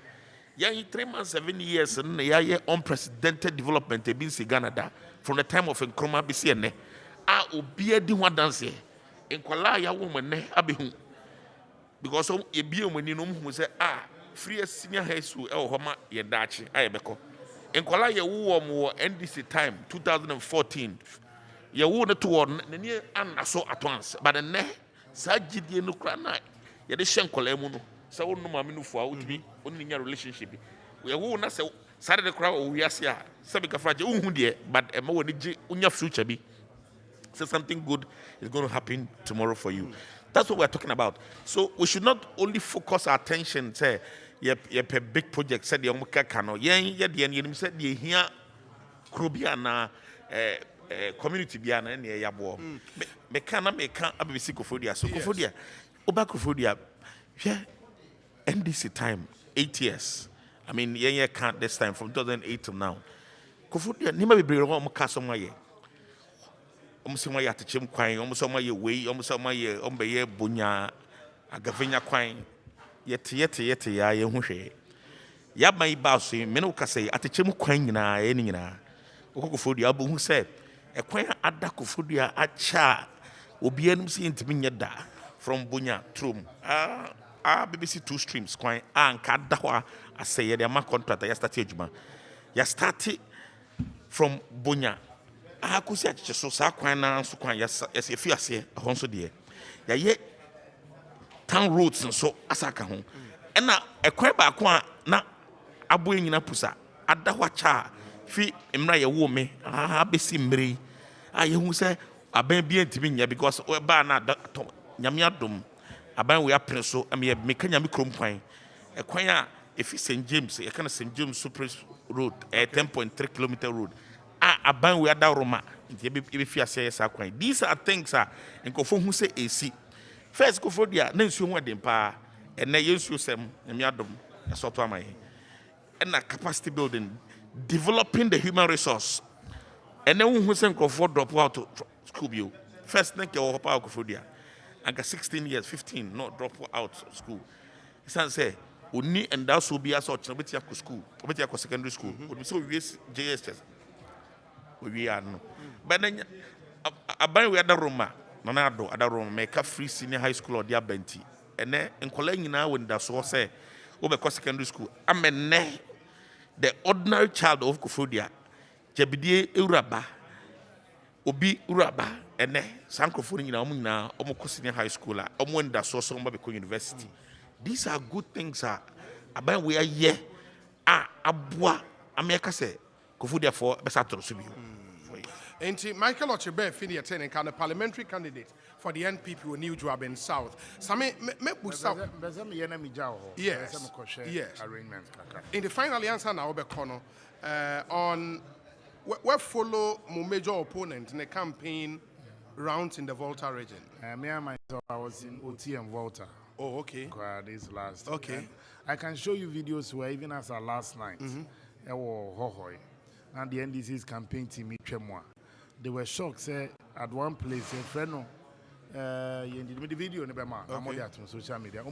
Speaker 4: Yeah, 3 months, 7 years, and yeah, unprecedented development in Ghana from the time of Nkrumah BCN. Ah, Obia di one dance in Kwalaya woman, Abihu. Because a beer when you know who say, free senior high school, El Homa, Yadachi, Ayabeko. In Kwalaya war NDC time, 2014. Ya wona to one, near Anna so at once, but a ne, Sajidi Nukrana, Yadishan Kolemuno. So no maminu for out be only in your relationship. We won't say Saturday crowd we are here. Sabika Fraja Undia, but a more unya future be. So something good is going to happen tomorrow for you. That's what we're talking about. So we should not only focus our attention, say, a big project, said the Omuka Kano, yen said the here Krubiana community biana and yabo. Mekana abisi Kofodia. So Kofodia, Oba Kofodia, yeah. NDC time, 8 years. I mean, yeah, can't this time from 2008 to now. Kofodia, Nima be bring on Casamaye. Omsomaya to Chim Quine, Omsomaya way, Omsomaya, Ombaye, Bunya, Agavina Quine, yet, ya, Hushe. Yab my bossy, Menoka say, at the Chim Quine, any na. Kofodia, who said, a quine at Kofodia at Cha, Obianum seeing to me from Bunya, Trum. BBC 2 streams quite and Kadawa I say the man contract ya started juma. Ya started from Bunya. I could say so Sakwana so quite yes if you say a honso dear. Ya ye town roads and so Asaka home. And now a queba qua na abuing in a pusa. Adawa cha fi imra ya woman. Bisi mri. Who say a baby and Timinia because we're bana Yamiadum. Aban we are so I mean make nyame krom kwan e kwan a if St James e kind of St James Super Road 10.3 kilometer road aban we ada Roma e be fi ase esa kwan. These are things nkofo hu say AC first kofo dia na nsuo hu adem pa e na yensuo sem nyame adom e so to amaye e na capacity building, developing the human resource and then hu say nkofo drop out to school bio first think your papa kofo dia. I got 16 years, 15, not drop out of school. He say, "Uni and that will be a sort of school, or secondary school. We so JSS. We are no. But then, I buy we other Roma, Nanado, other Roma, make a free senior high school or their Benti. And then, in calling now when that's all say, over secondary school. I'm a ne, the ordinary child of Kofodia, Jebidie Uraba, Obi Uraba. And Sankrofoni in Amuna, Omoko Senior High School, Omwenda Soso Mbabeko University. These are good things. About we are here. Abwa, America say, Kofudia for Besato Subi.
Speaker 1: And Michael Ochebe, Fini attending, kind of parliamentary candidate for the NPP with New Joab in South. Same, yes. In the final answer now, Obekono, on what follow my major opponent in the campaign rounds in the Volta region.
Speaker 3: Me and myself, I was in OT and Volta.
Speaker 1: Oh, okay.
Speaker 3: This last.
Speaker 1: Okay.
Speaker 3: And I can show you videos where even as our last night, there were hohoi, and the NDC's campaign team they were shocked. Say at one place, a friend, the video on social media.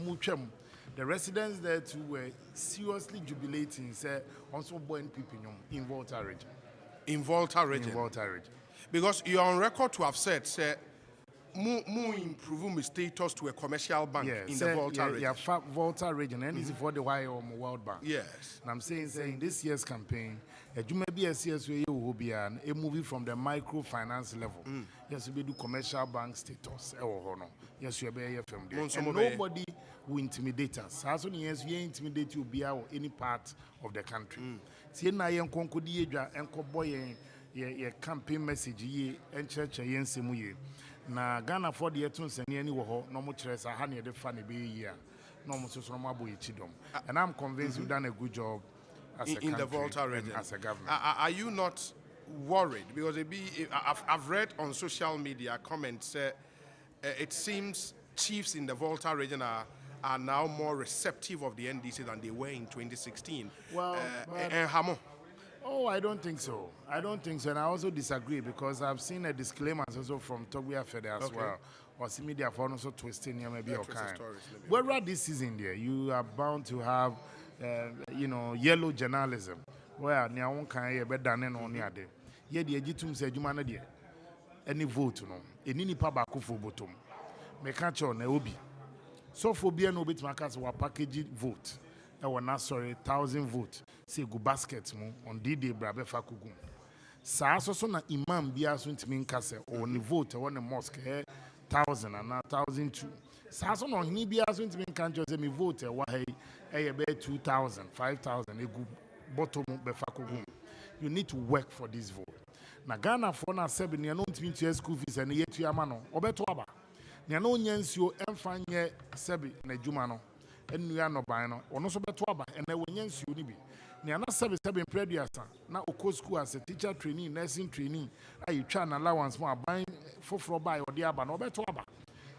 Speaker 3: The residents there too were seriously jubilating. Say also born people in Volta region.
Speaker 1: In Volta region.
Speaker 3: In Volta region.
Speaker 1: Because you're on record to have said, say, more improving my status to a commercial bank in the Volta region.
Speaker 3: Yeah, Volta region, and it's for the World Bank.
Speaker 1: Yes.
Speaker 3: And I'm saying this year's campaign, you may be a CSW will be a movie from the microfinance level. Yes, we do commercial bank status. Yes, you be a and nobody will intimidate us. As soon as we intimidate you, be out any part of the country. See, now you can your campaign message ye and church yensimu na Ghana for the etuns and any wo no mo kire sa ha ne de fa ne be year no mo so mo abo ichidom, and I'm convinced you've done a good job as a in the Volta region as a government.
Speaker 1: Are you not worried because I've read on social media comments it seems chiefs in the Volta region are now more receptive of the NDC than they were in 2016.
Speaker 3: Well, Oh, I don't think so. I don't think so. And I also disagree because I've seen a disclaimer also from Togbia Fede as well. Or see media for also twisting here maybe your kind. Whereas this season there, you are bound to have, yellow journalism. Where near one kind of better than on the other. Yet the Egitum said, you man, any vote, no. Any nipa bakufu bottom. Mekacho ne obi. So for being no bit makers were packaged vote. I was not sorry, 1,000 votes. Say go baskets mo on D-Day brabe fakugu. Sa so na imam bia so ntimi nkase on the vote on the mosque 1,000 and 1,002. Sa so no hini bia so ntimi nkanjo say me vote wa hey be 2,000, 5,000 e go bottom be fakugu. You need to work for this vote. Na Ghana for na sebe ne no ntimi to school fees and yetu ama no obeto aba. Ne no nyansuo emfa nye sebe na djuma no. And we are no buying or no so better and I will use you be. Niana 7 preduasa now Oko school as a teacher trainee, nursing trainee. I try an allowance more buying for buy or the abba no better.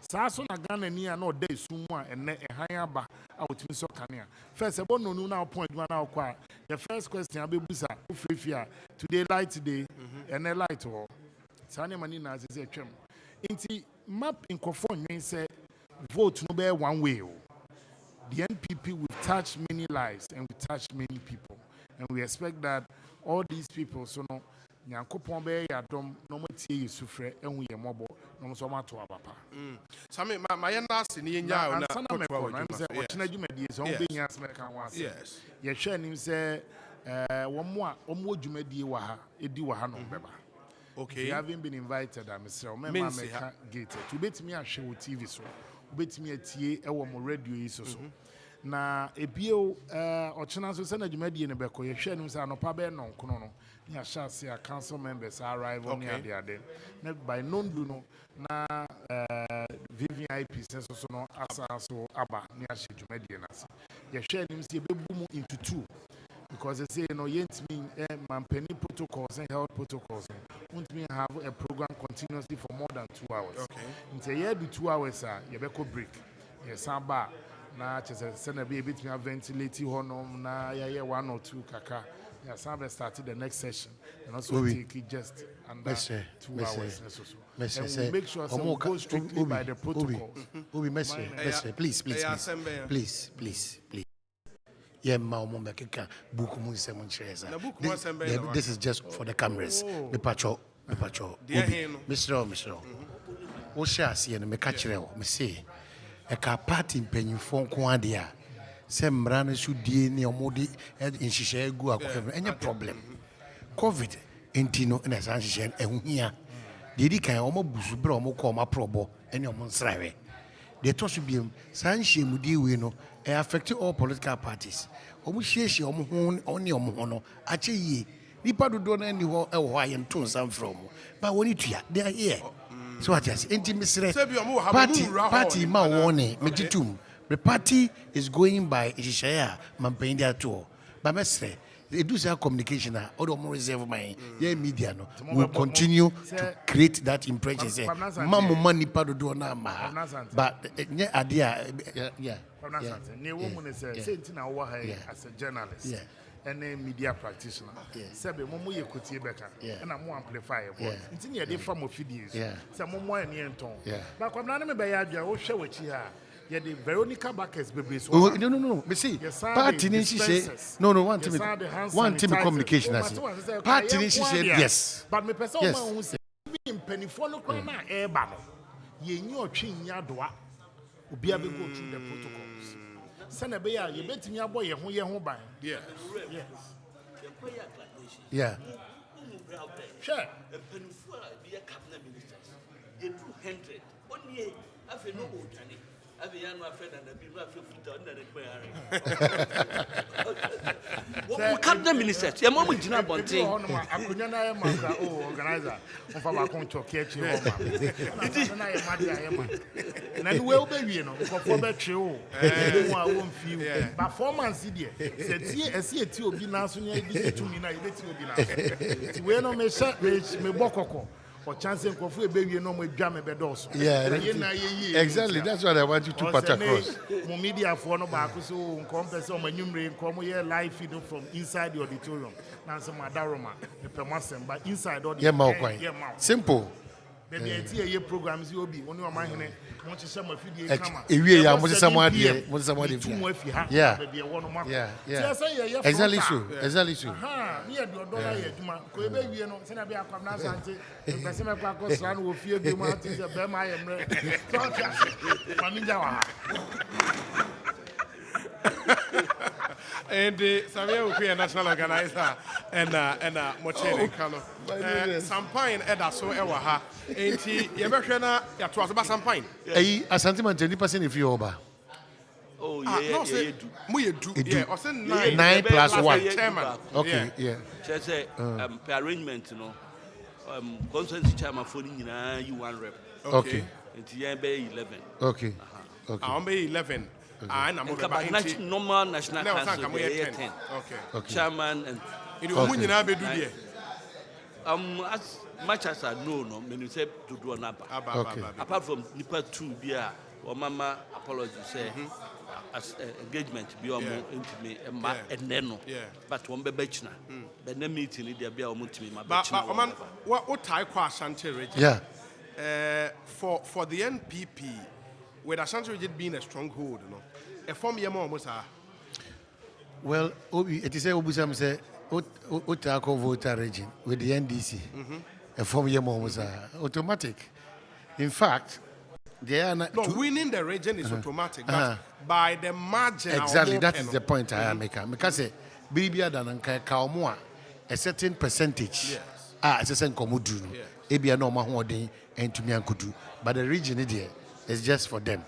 Speaker 3: Sasso Nagana near no day soon and a higher bar out in Socania. First, I won't know now point 1 hour quiet. The first question I'll be busa, free fear today light today and a light or Sanya Manina as a trim. Inti map in Cofon say vote no bear one way. The NPP will touch many lives and we touch many people. And we expect that all these people, so no, Nyankopon be yadom no matie yesufre and we mobile no so mato abapa.
Speaker 1: Sami my nurse ni nya na
Speaker 3: sana me ko na say ochina dwumadi so on be nya smeka wase.
Speaker 1: Yes.
Speaker 3: Ye hwe nim say womo a omo dwumadi wa ha edi wa ha no beba.
Speaker 1: Okay.
Speaker 3: You haven't been invited, I'm saying. Me gate. You bet me a show TV so. Bet me a tie ewo mo radio yi so. Na ebio ochina so say na dwumadi ne beko ye hwe nim say anopa be no nkono no. Ni a chance a council members arrive on the other. By non do no na VVIP says so no asa so aba ni a dwumadi na se. Ye hwe nim say be boom into two. Because they say, yet mean penny protocols and health protocols. Won't mean have a program continuously for more than 2 hours. Okay. In the year be 2 hours, you beko break. Yes, samba. Na just send a baby to me ventilating honum. Na ya 1 or 2 kaka. Yeah, samba started the next session. And also take it just under 2 hours. And we make sure some go strictly by the protocols. Please.
Speaker 2: Yeah, this is just for the cameras. Me pacho. Mr. What shall see and me catch me say a car party in penny phone quadia. Some runners should be near Modi and in Shisha go any problem. COVID intino and as Anshan and here. Did can almost busubro coma probo and your monsrave. The toss should be Sanshi Mudi Wino. Affecting all political parties. Omushieshi on your mono. Achi nipa do don't anywhere Hawaiian tones I'm from. But when it they are here. So I just intimacy party ma warning mejitum. The party is going by Ishaya Mampindia tour. But mestre they do say communication or more reserve my media no will continue to create that impression say mamu money pa do na ma but idea
Speaker 3: near woman is saying as a journalist and a media practitioner. Sebe momo ye kotie beka na mo amplify voice. Nti ye dey farm of videos. Say momo e ne nton. Ba kwamna na me be ya adwa wo hwe wachi ha. Yeah, the Veronica Backers baby.
Speaker 2: No. Me see. Party didn't she say? No. One team communication. Party didn't she say yes?
Speaker 3: But me person who say in pennyphone kwana eba no. Ye nyi otwe nya doa. Obi a be go through the protocols. Send a be ya ye betimi abo ye ho ban.
Speaker 1: Yes.
Speaker 2: Yeah.
Speaker 3: Sure.
Speaker 5: Pennyphone be a cabinet ministers. They do 100. Only have no journey. Every young friend and the people have cabinet ministers. Your mom is not one thing.
Speaker 3: Organizer of our country. And I will be, for better. But 4 months, see a two be now, so you to me now. We no me bokoko. or chance and coffee baby no more jam a bedos.
Speaker 2: Yeah, exactly. That's what I want you to put across.
Speaker 3: Media for no back so compass on my numerator come here live feeding from inside the auditorium. Now some Madaroma, the Permasem, but inside all the
Speaker 2: simple.
Speaker 3: Maybe a programs you'll be only on my hand. Want to some of you
Speaker 2: exactly so. Exactly so.
Speaker 3: Near your dollar, you baby, you know, send a bit of Nasante, and the same Quacos son will fear you, Martin, the Bema,
Speaker 1: and the Savia will be a national organizer and Mochene Kano. Sampine Eda so Ewaha. Ain't he? Yabashana, Yatwas about Sampine.
Speaker 2: A sentiment, any person if you over.
Speaker 5: Oh, yeah,
Speaker 1: we do. Yeah, or send
Speaker 2: 9 plus 1.
Speaker 1: Chairman.
Speaker 2: Okay, yeah.
Speaker 5: Just say, arrangement, you know. Consensus chairman for you one rep.
Speaker 2: Okay.
Speaker 5: It's 11.
Speaker 2: Okay.
Speaker 1: Okay. I'll be 11. And I'm about
Speaker 5: normal national council.
Speaker 1: 10.
Speaker 2: Okay.
Speaker 5: Chairman and as much as I know, no, when you say to do an apart from Nipa 2 beer or Mama apology say as engagement be more intimate and then no. But one bechna. But the meeting there be my
Speaker 1: but what type of Ashanti region?
Speaker 2: Yeah.
Speaker 1: For the NPP, with Ashanti region being a stronghold, you know, a form year more almost.
Speaker 2: Well, it is a Obusam say Utako voter region with the NDC. A form year more was automatic. In fact, they are not.
Speaker 1: No, winning the region is automatic, but by the margin.
Speaker 2: Exactly, that is the point I am making. Because Bibia than Kaumua, a certain percentage. As a certain Komudu, Ebia no Mahodi and to me and Kudu. But the region is just for them.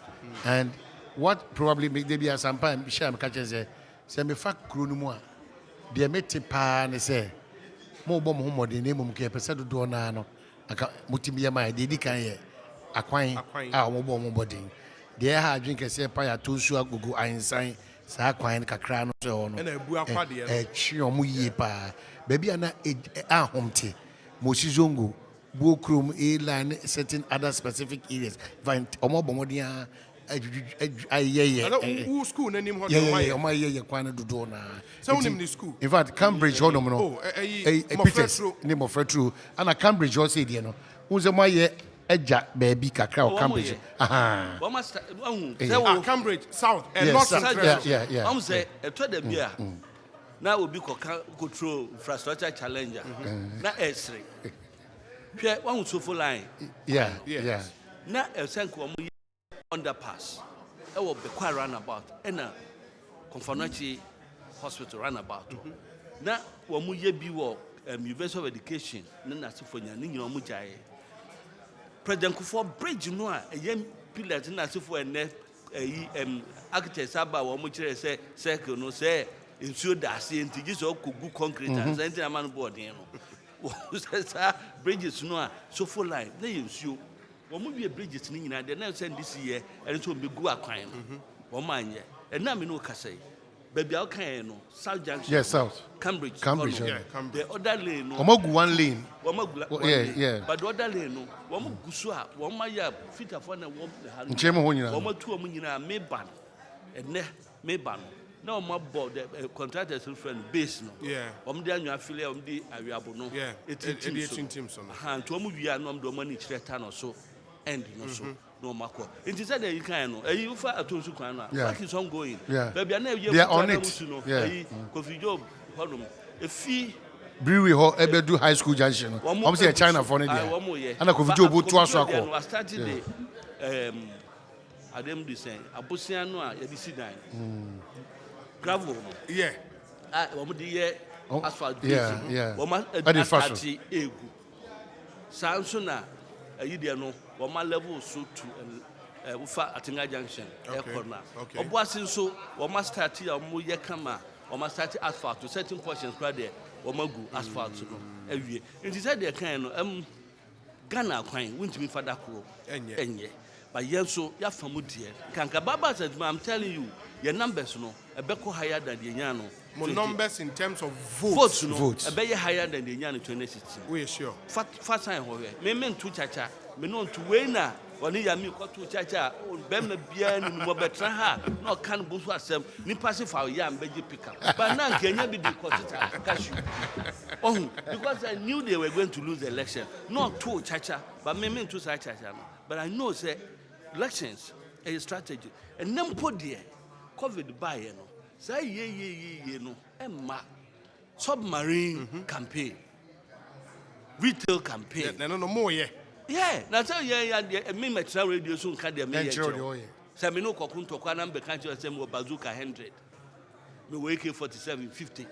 Speaker 2: And what probably make them be a sampan, Sham catches a semi fact crunumua. They met a pan, say, more bomb homo, the name of Kepesato Donano, MultiMedia my dedicated. Acquine our mobile body. There, I drink a sepia, 2 sua go Einstein, Saquine, Cacrano, and a Buapadia, a chiomuye pa, baby, and a home tea, Mosizongo, Bukrum, a line, certain other specific areas. Find Omobomodia,
Speaker 1: who school name what
Speaker 2: my year, Quana Dudona.
Speaker 1: So name the school.
Speaker 2: In fact, Cambridge, Honomo, a Peters, name of Fretru, and a Cambridge, or say, who's a my year. Eja baby kakra Cambridge.
Speaker 1: Cambridge South and North Central.
Speaker 2: Yeah.
Speaker 5: I'm say a to them here. Now will be control infrastructure challenger. Na S3. Hwe one so full line.
Speaker 2: Yeah.
Speaker 5: Na e senko mo underpass. E wo be kwa runabout. E na Konfanochi Hospital runabout. Na wo mo ye bi wo University of Education na Sifonya ni nyina mo jaye. President Kufo bridge no a yem pillars na sefo ene architects aba wo mo kire say circle no say ensuo da ase ntigi so kogu concrete and something amano board no say bridges no a so full line na ensuo wo mo wie bridges ni nyina de na send this year and so be go akwan no wo manye and na me no kasai baby how can no South Junction.
Speaker 2: Yes, South.
Speaker 5: Cambridge.
Speaker 2: Cambridge.
Speaker 5: The other lane no.
Speaker 2: Omogu one lane.
Speaker 5: Yeah. But the other lane no. Omogu so a, oma ya fit afọ na wo the hand.
Speaker 2: Nchemo ho nyina.
Speaker 5: Omo tu omo nyina me ban. Ene me ban. Na omo board the contractors friend base no.
Speaker 1: Yeah.
Speaker 5: Omo dey anwa affiliate omo dey awiabo no.
Speaker 1: Yeah. It team so.
Speaker 5: Ha, to omo wi na omo do omo ni kire ta no so. End no so. No mako. It is said that you can no. You fa atonsu kwan na. What is ongoing? Baby na
Speaker 2: they are on it.
Speaker 5: Kofi Job honum. Efi
Speaker 2: brewery ho ebedu high school junction. Omo say China for ne there. And Kofi Job to aso akọ.
Speaker 5: I started the Adam dey say abosia no a ye di sidan. Gravel no.
Speaker 1: Yeah.
Speaker 5: Omo dey here asphalt base.
Speaker 2: Yeah.
Speaker 5: Omo advertise egu. Sanso na ayi dey no Woma level so to Ufa Atinga Junction, Aircorner. Obuasi so, Woma start here, Moya Kama, Woma start asphalt to certain portions right there, Womagu asphalt every year. And he said they can Ghana coin, wouldn't be for that crow. And but yes, so ya famudie. Kanka Baba said, I'm telling you, your numbers no, a beko higher than the Yano.
Speaker 1: More numbers in terms of
Speaker 5: Votes, no,
Speaker 2: Votes.
Speaker 5: a better higher than the Yano 2016.
Speaker 1: We are sure.
Speaker 5: Fast time, me men to chacha, me non to wena. Oni ya mi ko to chacha o be me bia ni mo betra ha na o kan busu asem ni pacify ya mbeji pick up but na nkenya bi di ko tita cashew oh because I knew they were going to lose the election not to chacha but me to say chacha no but I know say elections a strategy and nem po there covid buy no say ye no emma submarine campaign retail campaign
Speaker 1: no more yeah.
Speaker 5: Yeah, that's how me my radio soon can be me. Say me no kokunto kwa na mbeka nche say me bazooka 100. Me AK-47 50.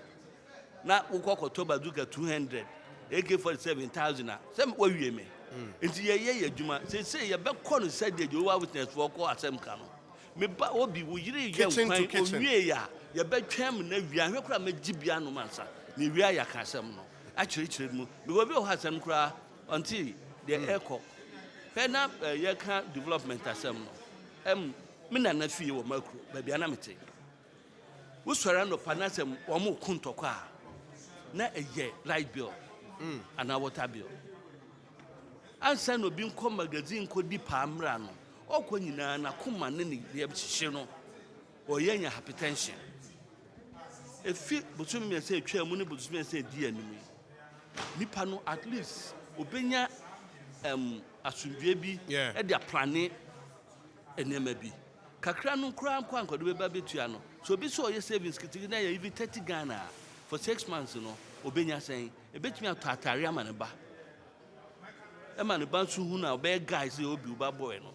Speaker 5: Na ukoko bazooka 200. AK-47 1000. Say me wie me. Nti ye adwuma. Say ye be kɔ no say de Jehovah Witness for kɔ asɛm ka no. Me ba obi wo yire ye kwan owie ya. Ye be twɛm na wi ahwe kora me gibia no mansa. Me wi aya ka asɛm no. Akyerɛkyerɛ mu. Me wo bi o hasɛm kora until the echo pena yeka development asem no me na na fie wo makro ba bia na mete wo swara no panasem wo mo kuntokwa na eye light bill ana water bill ansa no bi nko magazine ko di pa amra no okwo nyina na koma ne ne ye hihye no o yenya hypertension efi botum me say twa mu ne botum me say di animi nipa no at least obenya asundwe bi e dia plane enema bi kakra no kura anko anko de beba betua no so bi so ye savings kitigi na ye even 30 Ghana for 6 months no obenya sen e betumi atare ama ne ba e ma ne ba so hu na be guys e obi uba boy no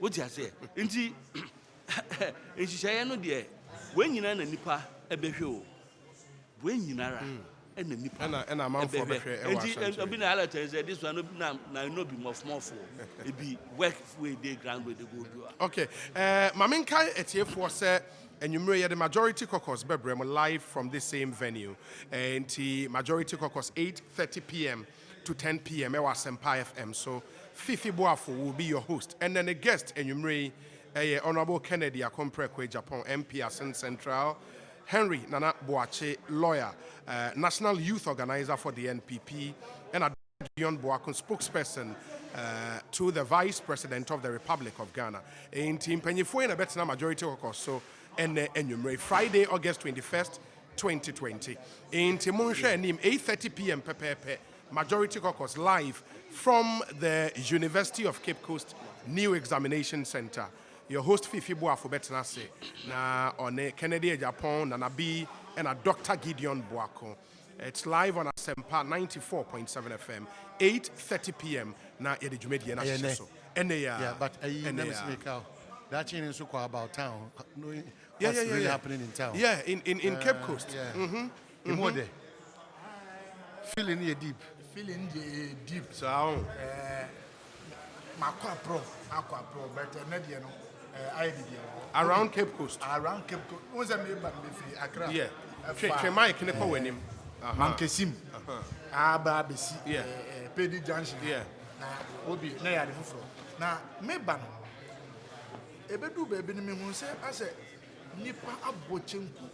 Speaker 5: wo ti ase nti enhihye no de we nyina na nipa e behwe o we nyinara and the nipa
Speaker 1: and a man for
Speaker 5: and be na say this one no be more for it be work way they ground where they go do.
Speaker 1: Okay, maminkai etiefo say enyumre the majority caucus bebrem live from this same venue and the majority caucus 8:30 p.m. to 10 p.m. Ewa Asempa FM. So Fifi Boafo will be your host and then a guest enyumre Honorable Kennedy Akomprekwe Japan MP Asen Central Henry Nana Boache, lawyer, national youth organizer for the NPP, and Dion Boakon, spokesperson to the Vice President of the Republic of Ghana. In Team Penyifo in a better majority of course, so and Friday, August 21st, 2020. In Timunsha Nim, 8:30 p.m. Pepe, majority caucus live from the University of Cape Coast New Examination Center. Your host Fifi Boafo Betnase na on Kennedy Japan na Nabi and a Dr. Gideon Boako. It's live on Asempa 94.7 FM 8:30 p.m. na Yedijumedi na so.
Speaker 2: Yeah, but let me speak out. That thing is so about town. What's really happening in town?
Speaker 1: Yeah, in Cape Coast.
Speaker 2: Yeah. In what day? Feeling you deep.
Speaker 3: Feeling deep.
Speaker 1: So
Speaker 3: Aqua Pro, but Nadia no.
Speaker 1: Around Cape Coast.
Speaker 3: Around Cape Coast. What's a member of Accra?
Speaker 1: Yeah. Tremai can never win him.
Speaker 3: Mankesim. Ababisi.
Speaker 1: Yeah.
Speaker 3: Pedi Junction.
Speaker 1: Yeah.
Speaker 3: Obi. Na ya defo. Na meba no. Ebedu bebe ni me hu se ase nipa abochenku.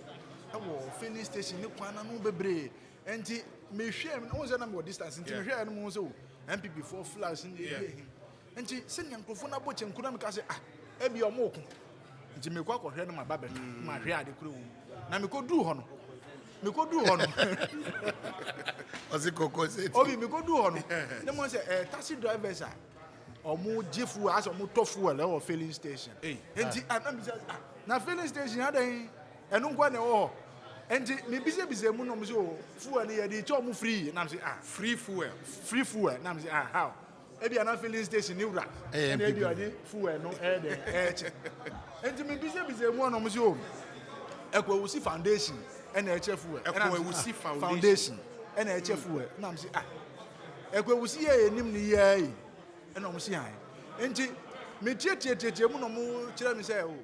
Speaker 3: Ewo filling station ni kwana no bebre. Enti me hwe no won say na me distance enti me hwe no mo so MPP 4 flags ni enti se nyankofo na abochenku na me ka se ebi omoku nti me kwa kohwe no maba beto ma hwe ade kuro na me ko du ho no
Speaker 2: Ozi koko se
Speaker 3: obi me ko du ho no ne mo say taxi drivers are omo jifu as omo tofu ele o filling station enti anam say na filling station adan enu nkwa ne wo enti me bise mu no mo say fuel ne ye di cho omo free na me say
Speaker 1: free fuel
Speaker 3: na me say how ebi ana filling station ni wura na ebi odi fuel no de eche enti me bise mu no mo say o Ekosiise foundation na eche fuel
Speaker 1: Ekosiise
Speaker 3: foundation na eche fuel na me say Ekosiise ye enim ni ye na mo say enti me tie mu no mo kire me say o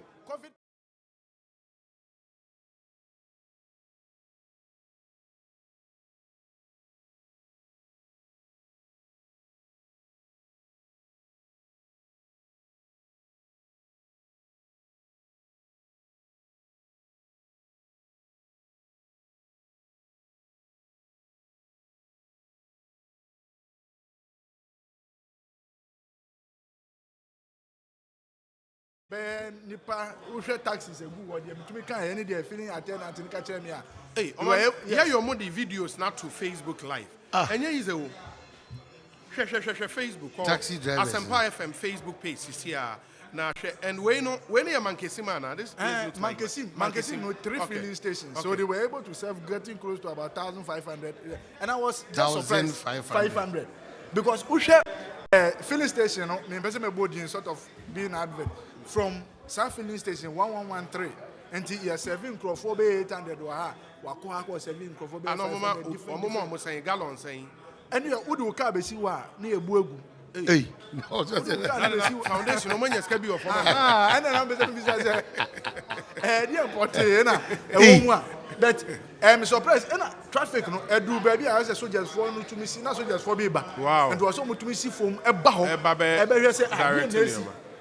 Speaker 3: Ben nipa ushe taxis egu wo de bitumi kan any dey feeling attendant ni ka kire me a.
Speaker 1: Hey, yeah, your modi videos not to Facebook live. Enye is a share Facebook
Speaker 2: Taxi drivers.
Speaker 1: Asempa FM Facebook page is here. Now and when you mankesi man this
Speaker 3: Mankesi no 3 filling stations. So they were able to serve getting close to about 1,500 and I was just surprised 500 because ushe filling station no me person me body sort of being advert from South filling station 1113 until you are serving crofo be 800 wa wako serving crofo be 500
Speaker 1: omo saying gallon saying
Speaker 3: and you would car be si wa na ebu egu.
Speaker 2: Hey, no,
Speaker 1: foundation no money ska be of
Speaker 3: and then I'm business dear porte na e wo but I'm surprised and traffic no edu baby I say soldiers for no to me see na soldiers for be ba and was so to me see from e ba ho e be hwe say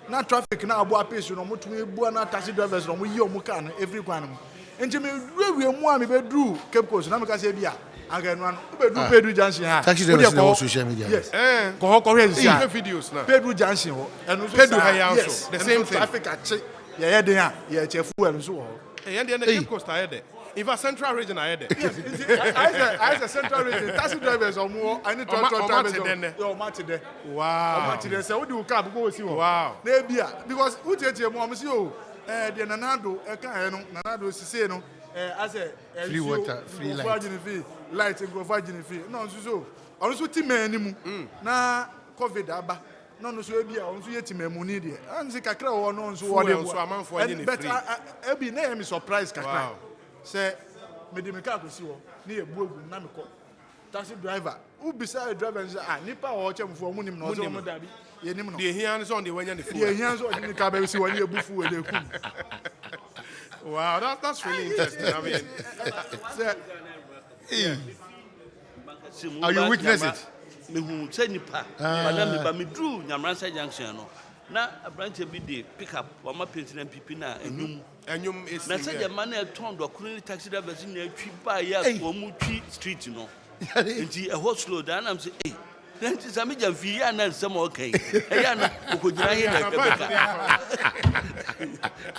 Speaker 3: na traffic na abo apace no mo to me bu na taxi drivers no mo yi o mo car no every kwan no enti me we mu a me be dru Cape Coast na me ka say bia again one Pedro Junction ha
Speaker 2: taxi drivers on social media
Speaker 3: yes ko here
Speaker 1: videos na
Speaker 3: Pedro Junction ho and
Speaker 1: Pedro also the same thing
Speaker 3: traffic ache yeah den ha yeah che fuel so ho
Speaker 1: and the Cape Coast are there if a central region are there
Speaker 3: yes I say central region taxi drivers or more I need truck drivers yo match there
Speaker 1: wow
Speaker 3: match there say we do car go see ho
Speaker 1: wow
Speaker 3: na bia because who tete mo am see o the nanado e kan no nanado sise no I say
Speaker 2: free water free
Speaker 3: light and go virgin fee no so also team animu na covid aba no so e bia onso ye team emu ni de anzi kakra wo no nso wo de
Speaker 1: so amanfo anye ni free
Speaker 3: but e bi na me surprise kakra say me de me ka ko si wo na e bu egu na me ko taxi driver who beside driver say nipa wo chemfo mu nim no so mo dabi ye nim no
Speaker 1: de hian so on de wanya ni free
Speaker 3: ye hian so ni ka ba si wo ni e bu fu we de ku.
Speaker 1: Wow, that's really interesting. I mean,
Speaker 2: are you witness it?
Speaker 5: Me hu say nipa madam me ba me drew Nyamransa junction no na branch bi dey pick up wa ma paint na pipi na enyum
Speaker 1: is
Speaker 5: na say man na turn do kunu taxi drivers na atwi ba ya ko mu twi street no nti e hot slow down am say eh then sami jamfi ya na nsem okay e ya na okojira hin na beka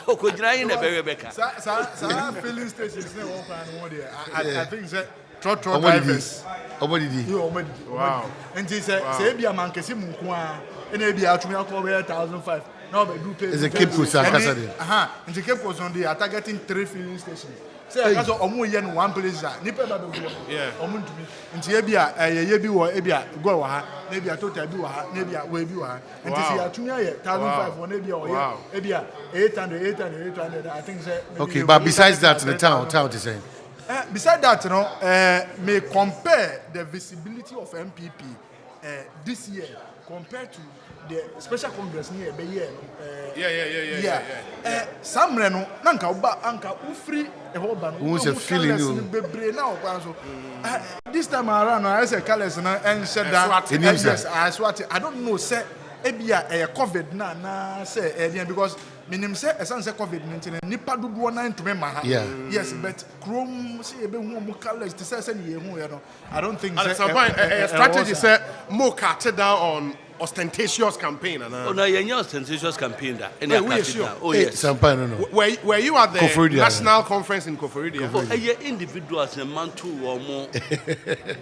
Speaker 5: okojira hin na beka
Speaker 3: sa filling stations na one plan one there I think say truck drivers wow nti say bia man kesi mu nko a na bia atumi akọ 1,500 na be do pay
Speaker 2: is a Cape Coast akasa there
Speaker 3: nti Cape Coast on they are targeting 3 filling stations. Say because omo ye no one place nipa ba be go omo ntumi nti e bia ye bi wo e bia go wa ha na bia total bi wa ha na bia we bi wa ha nti say atumi aye 1,500 na bia o ye e bia 800 I think say
Speaker 2: okay but besides that the town is saying
Speaker 3: besides that you know may compare the visibility of MPP this year compared to the special congress near be year samre no na nka oba anka ufri e ho ba no
Speaker 2: who say feeling you
Speaker 3: bebre na okwan so this time around I say colors na en sheda yes I swat I don't know say ebia covid na say because minim say esan say covid-19 nipa dodo na ntome ma ha yes but chrome say ebe hu mo colors to say ye hu ye no I don't think
Speaker 1: say a strategy say mo cut down on ostentatious campaign and
Speaker 5: no yeah ostentatious campaign that yes
Speaker 2: campaign no
Speaker 1: where you at the national conference in Koforidia
Speaker 5: individuals and man too or more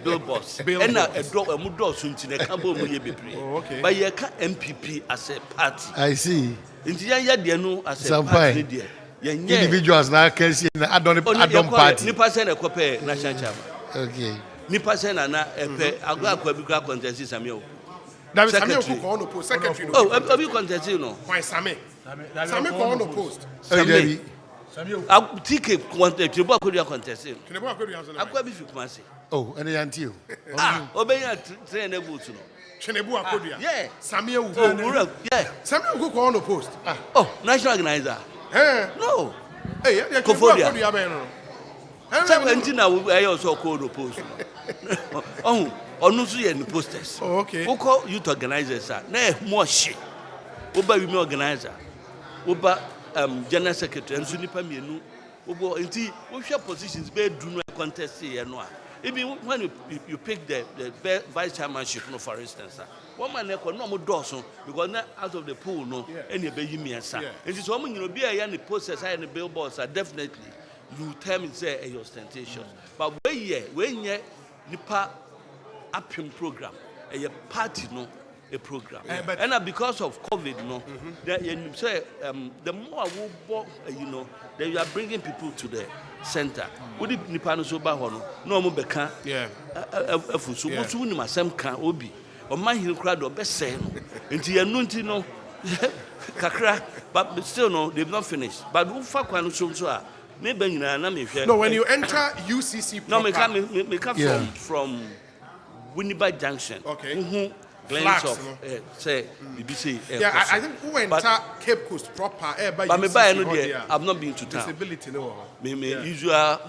Speaker 5: billboards and a dog mu do so nti na ka bo mu ye bebre but ye ka MPP as a party
Speaker 2: I see
Speaker 5: nti ya de no as a party there
Speaker 2: individuals na can see na adon party
Speaker 5: ni pass na kope national chairman
Speaker 2: okay
Speaker 5: ni pass na epe agwa bi kwa contest Samuel
Speaker 1: David Samuel ko on the post secretary
Speaker 5: obi contest no
Speaker 1: why Samuel ko on the post
Speaker 2: Samuel
Speaker 5: TK contest Tinubu akodu contest
Speaker 1: Tinubu akodu hazana
Speaker 5: akwa bi fi kuma se
Speaker 2: and yanti
Speaker 5: obenya train na boot no
Speaker 1: Tinubu akodu
Speaker 5: yeah
Speaker 1: Samuel
Speaker 5: yeah
Speaker 1: Samuel ko on the post
Speaker 5: national organizer no
Speaker 1: Tinubu akodu ya be no
Speaker 5: Samuel ntina we also ko on the post onu so ye ni posters
Speaker 1: okay
Speaker 5: uko youth organizers na mo hye oba women organizer oba general secretary enso nipa mienu obo enti wo hwe positions be du no contest ye no a Even when you pick the vice chairmanship, for instance, one man no more doors because not out of the pool, no, any baby me and it is woman you be a young process and the billboards are definitely you tell me say a ostentatious. But when you nipa apping program, a party no a program, and because of COVID, no, you say the more I will, then you are bringing people to the center. Would it nipa no so ba ho no mo beka afuso mo so ni masem kan obi o ma hin kra do be say no enti yanu no kakra but still no they've not finished but who fa kwan so a me ba nyina na me hwe.
Speaker 1: No, when you enter UCC proper,
Speaker 5: me come from Winneba Junction.
Speaker 1: Okay.
Speaker 5: Glens of say BBC.
Speaker 1: Yeah, I think who enter Cape Coast proper
Speaker 5: but me buy no there I've not been to town.
Speaker 1: Disability no.
Speaker 5: Me usual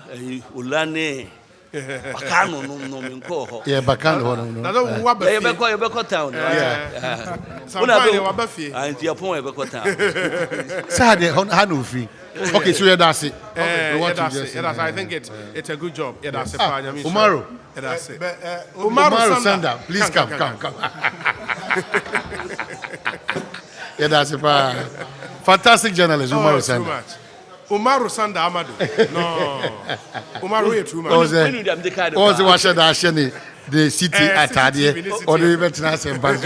Speaker 5: ulane bakano no me nko ho.
Speaker 2: Yeah, bakano no.
Speaker 1: Na do wa ba.
Speaker 5: You be town.
Speaker 1: Yeah. Sometimes you ba fie.
Speaker 5: And you pon you be town.
Speaker 2: Say how no free. Okay, so yeah, that's it.
Speaker 1: I think it's a good job. Yeah, that's it.
Speaker 2: Umaru.
Speaker 1: Yeah, that's it.
Speaker 2: Umaru Sanda, please come. Yeah, that's it. Fantastic journalist, Umaru Sanda.
Speaker 1: Umaru Sanda Amadu. No. Umaru is too much.
Speaker 2: Also, what should I say? The city at Tadia or the event in Asempa.
Speaker 6: I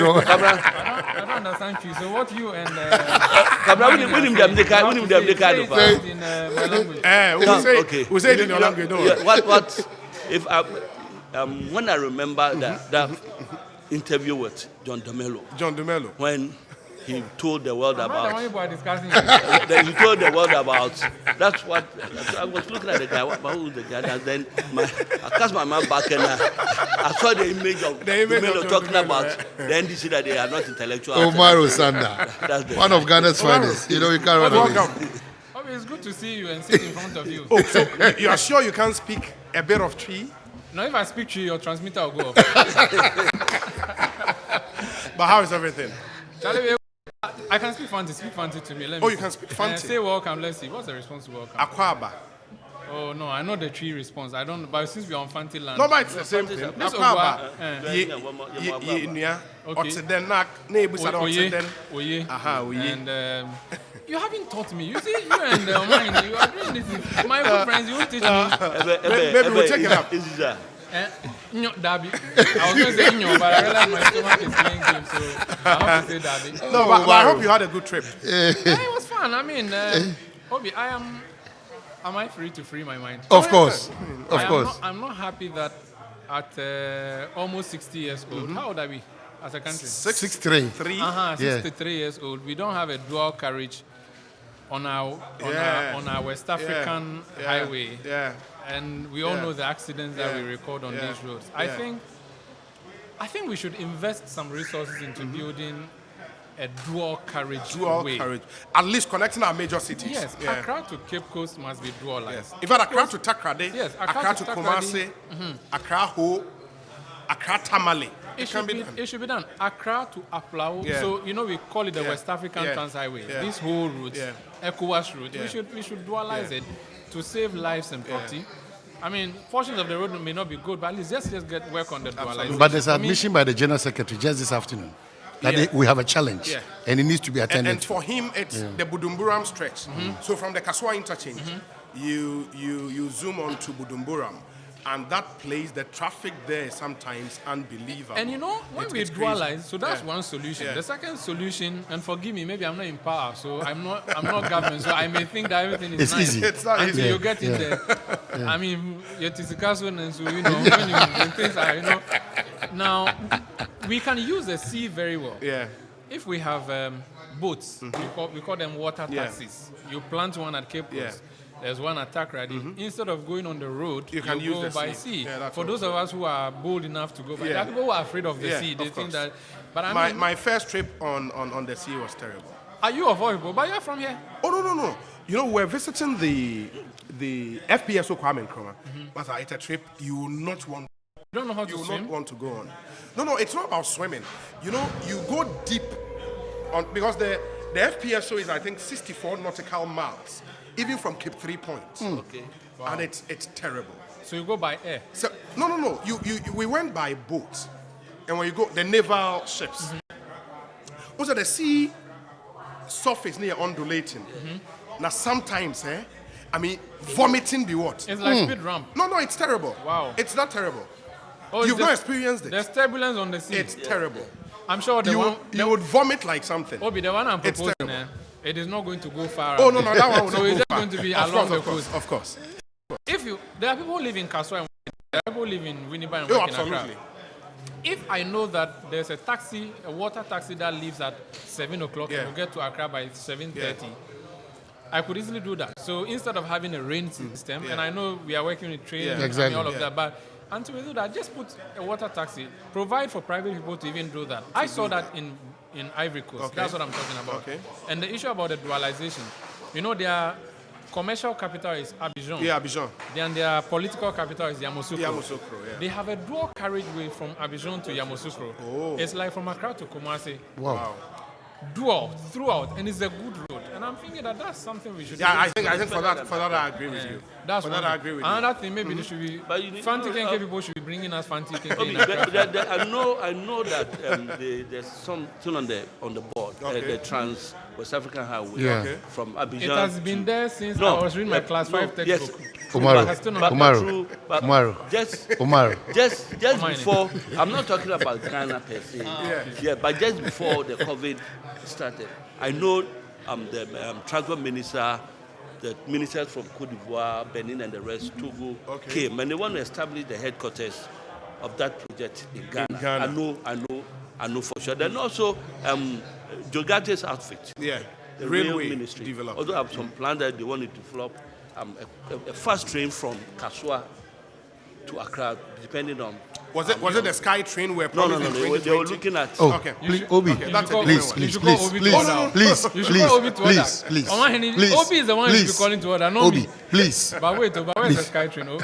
Speaker 6: don't understand you. So what you and
Speaker 1: we say it in your language.
Speaker 5: What if when I remember that interview with John DeMello when he told the world about he told the world about that's what I was looking at the guy who's the guy and then I cast my mind back and I saw the image of DeMello talking about the NDC that they are not intellectual.
Speaker 2: Umaru Sanda, one of Ghana's finest. You can't run away.
Speaker 6: It's good to see you and sit in front of you.
Speaker 1: Oh, so you are sure you can't speak a bit of Tree?
Speaker 6: No, if I speak Tree, your transmitter will go off.
Speaker 1: But how is everything?
Speaker 6: Charlie, I can speak Fanti. Speak Fanti to me. Let me
Speaker 1: you can speak Fanti.
Speaker 6: Say welcome. Let's see. What's the response to welcome?
Speaker 1: Akwaba.
Speaker 6: Oh no, I know the Tree response. I don't. But since we're on Fanti land,
Speaker 1: no, but it's the same thing. Akwaba.
Speaker 6: Oye. And you haven't taught me. You see, you and mine, you are doing this. My good friends, you won't teach me.
Speaker 1: Maybe we'll check it out.
Speaker 6: Dabi. I was going to say Nyo, but I realized my stomach is playing games, so I have to say Dabi.
Speaker 1: No, but I hope you had a good trip.
Speaker 6: It was fun. I mean, Obi, am I free to free my mind?
Speaker 2: Of course.
Speaker 6: I'm not happy that at almost 60 years old, how old are we as a country?
Speaker 2: 63.
Speaker 6: 63 years old. We don't have a dual carriage on our West African highway.
Speaker 1: Yeah.
Speaker 6: And we all know the accidents that we record on these roads. I think we should invest some resources into building a dual carriage way.
Speaker 1: At least connecting our major cities.
Speaker 6: Yes, Accra to Cape Coast must be dualized.
Speaker 1: Yes. In fact, Accra to Takrade, Accra to Kumasi, Accra Ho, Accra Tamale.
Speaker 6: It should be done. Accra to Aflao. Yeah. So, we call it the West African Trans Highway. Yeah. This whole route, ECOWAS route, we should dualize it to save lives and property. I mean, portions of the road may not be good, but at least let's just get work on the dualization. But
Speaker 2: there's admission by the General Secretary just this afternoon that we have a challenge and it needs to be attended.
Speaker 1: And for him, it's the Budumburam stretch. So from the Kaswa interchange, you zoom on to Budumburam. And that place, the traffic there is sometimes unbelievable.
Speaker 6: And when we dualize, so that's one solution. Yeah. The second solution, and forgive me, maybe I'm not in power, so I'm not government, so I may think that everything is nice.
Speaker 2: Easy.
Speaker 1: It's not
Speaker 6: until
Speaker 1: easy.
Speaker 6: you get in there. I mean, and so when things are, Now, we can use the sea very well.
Speaker 1: Yeah.
Speaker 6: If we have boats, we call them water taxis. You plant one at Cape Coast. Yeah. There's one attack ready. Instead of going on the road, you can go by sea. Yeah, for those of us who are bold enough to go by, there are people who are afraid of the sea. They think that. But
Speaker 1: my first trip on the sea was terrible.
Speaker 6: Are you of all people? But you're from here.
Speaker 1: Oh no. We're visiting the FPSO Kwame Nkrumah. But it's a trip you will not want.
Speaker 6: You don't know how to swim?
Speaker 1: You will not want to go on. No, it's not about swimming. You go deep on because the FPSO is I think 64 nautical miles. Even from Cape 3 Points.
Speaker 6: Okay.
Speaker 1: Wow. And it's terrible.
Speaker 6: So you go by air?
Speaker 1: So, no. We went by boat. And when you go, the naval ships. Also, the sea surface near undulating. Now, sometimes, vomiting be what?
Speaker 6: It's like speed ramp.
Speaker 1: No, it's terrible.
Speaker 6: Wow.
Speaker 1: It's not terrible.
Speaker 6: Oh,
Speaker 1: You've not experienced it.
Speaker 6: There's turbulence on the sea.
Speaker 1: It's terrible.
Speaker 6: I'm sure
Speaker 1: you would vomit like something.
Speaker 6: Obi, the one I'm proposing, it is not going to go far.
Speaker 1: Oh, no, that one will
Speaker 6: so
Speaker 1: not
Speaker 6: it's
Speaker 1: go
Speaker 6: just
Speaker 1: far.
Speaker 6: going to be along the coast.
Speaker 1: Of course.
Speaker 6: There are people who live in Kaswa and there are people who live in Winnipeg and
Speaker 1: Oh,
Speaker 6: work in Accra.
Speaker 1: absolutely.
Speaker 6: If I know that there's a water taxi that leaves at 7 o'clock and will get to Accra by 7:30, I could easily do that. So instead of having a rain system, and I know we are working with trains and all of that, but until we do that, just put a water taxi, provide for private people to even do that. I saw that in Ivory Coast.
Speaker 1: Okay.
Speaker 6: That's what I'm talking about.
Speaker 1: Okay.
Speaker 6: And the issue about the dualization, their commercial capital is Abidjan.
Speaker 1: Yeah, Abidjan.
Speaker 6: Then their political capital is Yamoussoukro.
Speaker 1: Yeah.
Speaker 6: They have a dual carriageway from Abidjan to Yamoussoukro.
Speaker 1: Oh.
Speaker 6: It's like from Accra to Kumasi.
Speaker 2: Wow.
Speaker 6: Dual, throughout, and it's a good road. And I'm thinking that's something we should do.
Speaker 1: I think for that I agree with you.
Speaker 6: That's
Speaker 1: for that I agree with you.
Speaker 6: Another thing, maybe they should be, Fanti Kenke people should be bringing us Fanti Kenke in
Speaker 5: I know that there's something on the board, the West African Highway from Abidjan.
Speaker 6: It has been there since I was reading my class 5 textbook.
Speaker 5: Yes.
Speaker 2: Umaru.
Speaker 5: Just before, I'm not talking about Ghana per se. But just before the COVID started, I know the transport minister, the ministers from Cote d'Ivoire, Benin, and the rest, Togo, came, and they want to establish the headquarters of that project in Ghana. I know for sure. Then also, Jogate's outfit, the railway ministry, developed. Although have some plan that they want to develop a fast train from Kaswa to Accra, depending on.
Speaker 1: Was it the Sky Train where?
Speaker 5: No. They were looking at.
Speaker 2: Oh, okay. Obi, please.
Speaker 6: Obi is the one who should be calling to order, not
Speaker 2: Obi,
Speaker 6: me.
Speaker 2: please.
Speaker 6: But wait, where's the Sky Train?
Speaker 1: No.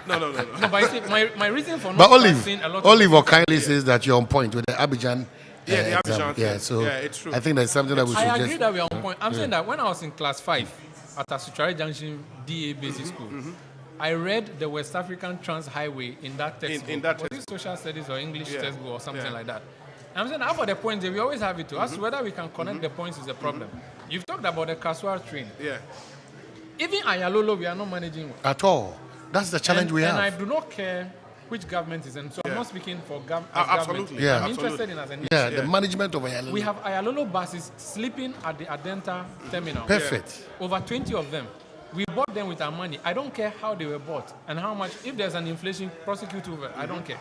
Speaker 6: No, but I think my reason for
Speaker 2: But
Speaker 6: not seeing a lot of
Speaker 2: Oliver kindly says that you're on point with the Abidjan.
Speaker 1: The Abidjan.
Speaker 2: Yeah, so
Speaker 1: it's true.
Speaker 2: I think that's something that we should
Speaker 6: I agree that we are on point. I'm saying that when I was in class 5 at Asuchari Junction DA Basic School, I read the West African Trans Highway in that textbook.
Speaker 1: In that
Speaker 6: was it social studies or English textbook or something like that? And I'm saying that for the points, we always have it to. As to whether we can connect the points is a problem. You've talked about the Kaswa train.
Speaker 1: Yeah.
Speaker 6: Even Ayalolo, we are not managing one.
Speaker 2: at all. That's the challenge we have.
Speaker 6: And I do not care which government is in. So I'm not speaking for
Speaker 1: absolutely.
Speaker 6: government.
Speaker 2: Yeah.
Speaker 6: I'm interested in as a nation.
Speaker 2: Yeah, the management of Ayalolo.
Speaker 6: We have Ayalolo buses sleeping at the Adenta terminal.
Speaker 2: Perfect.
Speaker 6: Over 20 of them. We bought them with our money. I don't care how they were bought and how much. If there's an inflation, prosecute over. I don't care.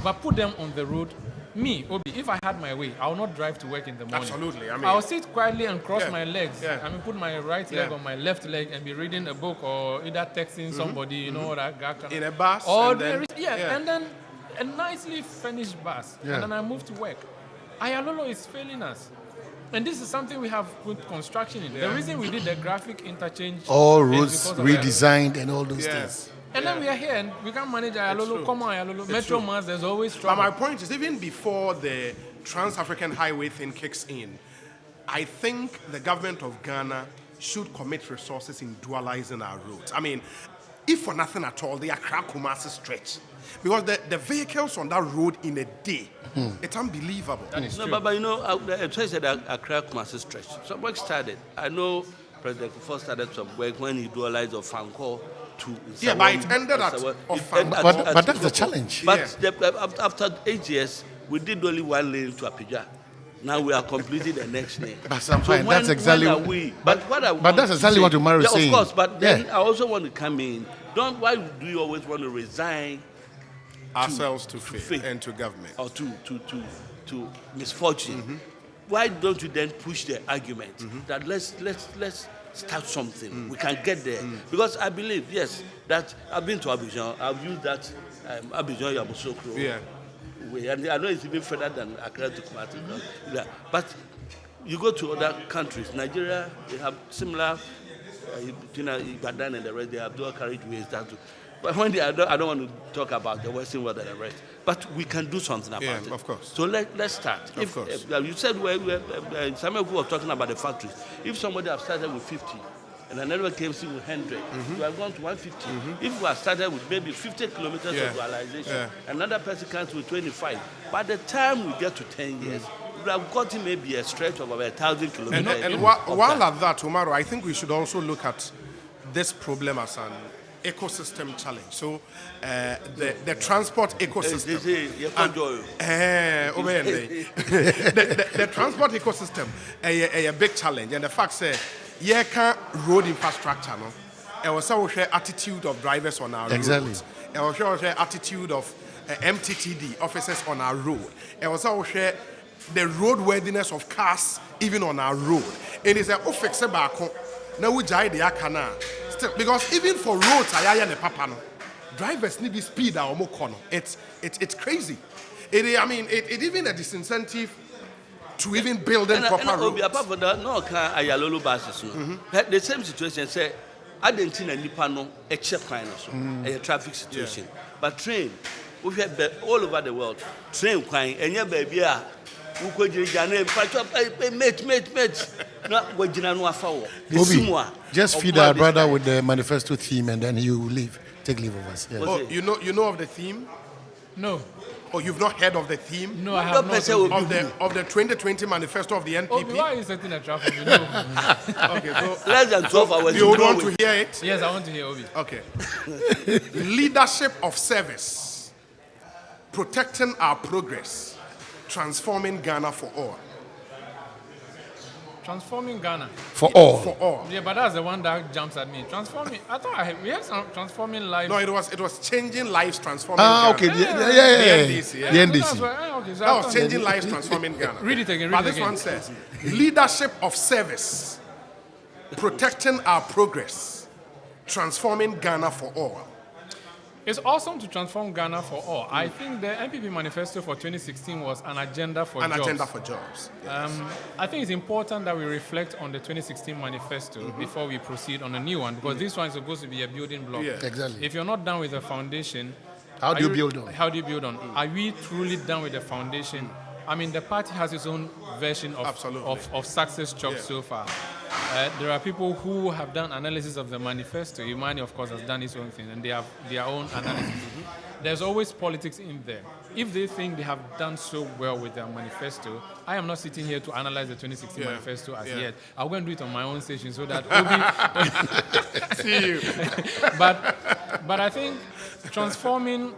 Speaker 6: But put them on the road. Me, Obi, if I had my way, I would not drive to work in the morning.
Speaker 1: Absolutely.
Speaker 6: I'll sit quietly and cross my legs. Put my right leg on my left leg and be reading a book or either texting somebody, you know, that guy.
Speaker 1: In a bus.
Speaker 6: Or
Speaker 1: and then,
Speaker 6: and then a nicely finished bus.
Speaker 2: Yeah.
Speaker 6: And then I move to work. Ayalolo is failing us. And this is something we have put construction in. The reason we did the graphic interchange.
Speaker 2: All roads redesigned and all those things.
Speaker 6: And then we are here and we can manage Ayalolo, common Ayalolo, Metro Mass, there's always trouble.
Speaker 1: But my point is, even before the Trans-African Highway thing kicks in, I think the government of Ghana should commit resources in dualizing our roads. I mean, if for nothing at all, the Accra-Kumasi stretch. Because the vehicles on that road in a day, it's unbelievable.
Speaker 6: That is true.
Speaker 5: But you know, the choice that Accra-Kumasi stretch, some work started. I know President Kufuor started some work when he dualized of Fanko to...
Speaker 1: Yeah, but it ended at...
Speaker 2: But that's the challenge.
Speaker 5: But after 8 years, we did only one lane to Apija. Now we are completing the next lane.
Speaker 2: But that's exactly...
Speaker 5: But
Speaker 2: that's exactly what Umaru is saying.
Speaker 5: Of course, but then I also want to come in. Why do you always want to resign
Speaker 1: ourselves to fate and to government
Speaker 5: or to misfortune? Why don't you then push the argument that let's start something? We can get there because I believe that I've been to Abidjan. I've used that Abidjan Yamoussoukro.
Speaker 1: Yeah.
Speaker 5: And I know it's even further than Accra to Kumasi. But you go to other countries, Nigeria, they have similar. Ibadan and the rest, they have dual carriageways. But when I don't want to talk about the Western world and the rest. But we can do something about it.
Speaker 1: Of course.
Speaker 5: So let's start.
Speaker 1: Of course.
Speaker 5: You said Samuel was talking about the factories. If somebody have started with 50, and another came with 100. We have gone to 150. If we have started with maybe 50 kilometers of dualization, another person comes with 25. By the time we get to 10 years, we have gotten maybe a stretch of about 1,000 kilometers.
Speaker 1: And while at that, Umaru, I think we should also look at this problem as an ecosystem challenge. So the transport ecosystem. The transport ecosystem a big challenge, and the fact that you can't road infrastructure, no, it was also attitude of drivers on our roads. It was also attitude of MTTD officers on our road. It was also the roadworthiness of cars even on our road. And it's a fix back. Now we jai the akana still because even for roads ayaya ne papa no drivers need be speed or more corner. It's crazy. It even a disincentive to even build proper roads.
Speaker 5: Apart from that, no car ayalolo buses no. The same situation say I didn't see any panel except a traffic situation. But train we have all over the world train crying and your baby mate.
Speaker 2: Obi, just feed our brother with the manifesto theme and then he will leave. Take leave of us. Yes.
Speaker 1: Oh, you know of the theme?
Speaker 6: No.
Speaker 1: Oh, you've not heard of the theme?
Speaker 6: No, I have not.
Speaker 1: Of the 2020 manifesto of the NPP?
Speaker 6: Oh, why are you setting a traffic? No.
Speaker 5: Okay, so less than 12 hours.
Speaker 1: You would want to hear it?
Speaker 6: Yes, I want to hear Obi.
Speaker 1: Okay. Leadership of service, protecting our progress, transforming Ghana for all.
Speaker 6: Transforming Ghana.
Speaker 2: For all.
Speaker 1: For all.
Speaker 6: Yeah, but that's the one that jumps at me. Transforming. I thought we had some transforming lives.
Speaker 1: No, it was changing lives, transforming Ghana.
Speaker 2: Okay. The NDC.
Speaker 1: That was changing lives, transforming Ghana.
Speaker 6: Read it again.
Speaker 1: But this one says, leadership of service, protecting our progress, transforming Ghana for all.
Speaker 6: It's awesome to transform Ghana for all. I think the MPP manifesto for 2016 was an agenda for jobs.
Speaker 1: An agenda for jobs. Yes.
Speaker 6: I think it's important that we reflect on the 2016 manifesto before we proceed on a new one, because this one is supposed to be a building block.
Speaker 1: Yeah.
Speaker 2: Exactly.
Speaker 6: If you're not done with the foundation,
Speaker 2: how do you build on?
Speaker 6: How do you build on? Are we truly done with the foundation? I mean, the party has its own version of success chalk so far. There are people who have done analysis of the manifesto. Imani, of course, has done his own thing, and they have their own analysis. There's always politics in there. If they think they have done so well with their manifesto, I am not sitting here to analyze the 2016 manifesto as yet. I'll go and do it on my own station so that Obi...
Speaker 1: See you.
Speaker 6: But I think transforming...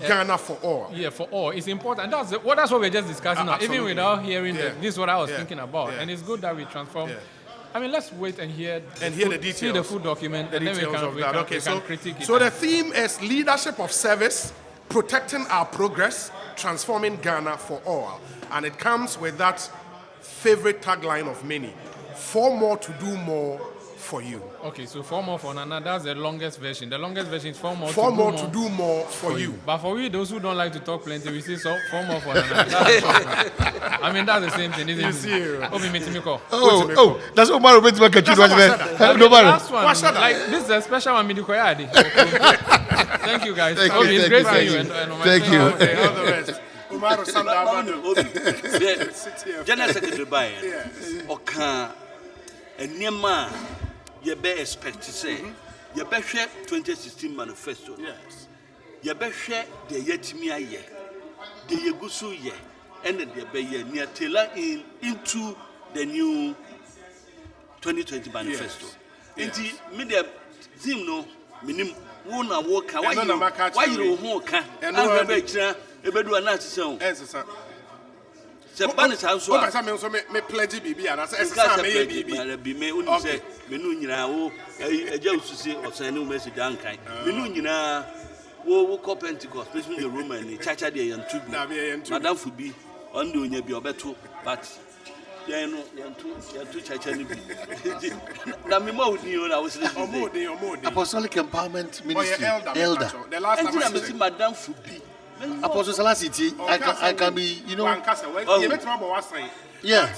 Speaker 1: Ghana for all.
Speaker 6: Yeah, for all. It's important. And that's what we're just discussing now. Even without hearing this is what I was thinking about. And it's good that we transform. I mean, let's wait and hear the details. See the full document, and then we can critique it.
Speaker 1: So the theme is leadership of service, protecting our progress, transforming Ghana for all. And it comes with that favorite tagline of many: 4 more to do more for you.
Speaker 6: Okay, so 4 more for Nana. That's the longest version. The longest version is 4 more.
Speaker 1: 4 more to do more for you.
Speaker 6: But for we, those who don't like to talk plenty, we say 4 more for Nana. I mean, that's the same thing, isn't it?
Speaker 1: You see.
Speaker 2: Oh, that's what Mario Betty Market you
Speaker 6: the last one, like this is a special one. Thank you, guys. It's great seeing you.
Speaker 2: Thank you.
Speaker 1: Okay, all the best. Umaru
Speaker 5: General Secretary Bayan, Oka, and Nema. You better expect to say, you better share 2016 manifesto.
Speaker 1: Yes.
Speaker 5: You better share the Yetimia year, the Yegusu year, and the Bayer near Taylor into the new 2020 manifesto. Inti media team no minim wona woka why you ho ka and be kira ebedu ana tse se banis house
Speaker 1: o pesa me so me pledge bibi ana se esa me bibi
Speaker 5: me uni se menu nyina wo eja ususi osan ne message ankan menu nyina wo ko Pentecost especially the Roman chacha de yantu madam fubi on the onya bi obeto but
Speaker 2: Apostolic Empowerment Ministry, elder.
Speaker 1: The last time I see
Speaker 5: Madam Fubi.
Speaker 2: Apostle Salasiti, I can be, you know. Yeah,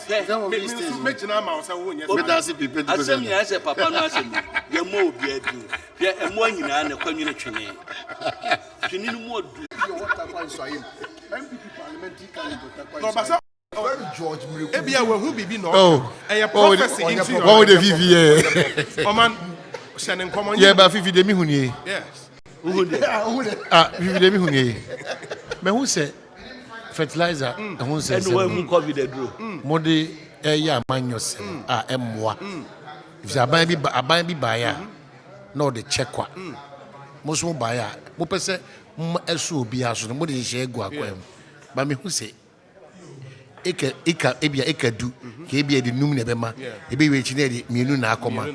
Speaker 7: George Miracle.
Speaker 1: Ebia who be no.
Speaker 2: Oh.
Speaker 1: A prophecy into your.
Speaker 2: What would the Vivi?
Speaker 1: Oh man, Shannon come on.
Speaker 2: Yeah, but Vivi de mi hunye.
Speaker 1: Yes.
Speaker 2: Vivi de mi hunye. Me who say fertilizer, who say
Speaker 5: who cover the draw.
Speaker 2: Mode ya man yourself. Emwa. If you buy bi buyer, no the check kwa. Most will buyer. Mo pese esu obi aso mo de share go akwam. But me who say eka du ke ebia de num na bema ebe we chi na de mienu na akoma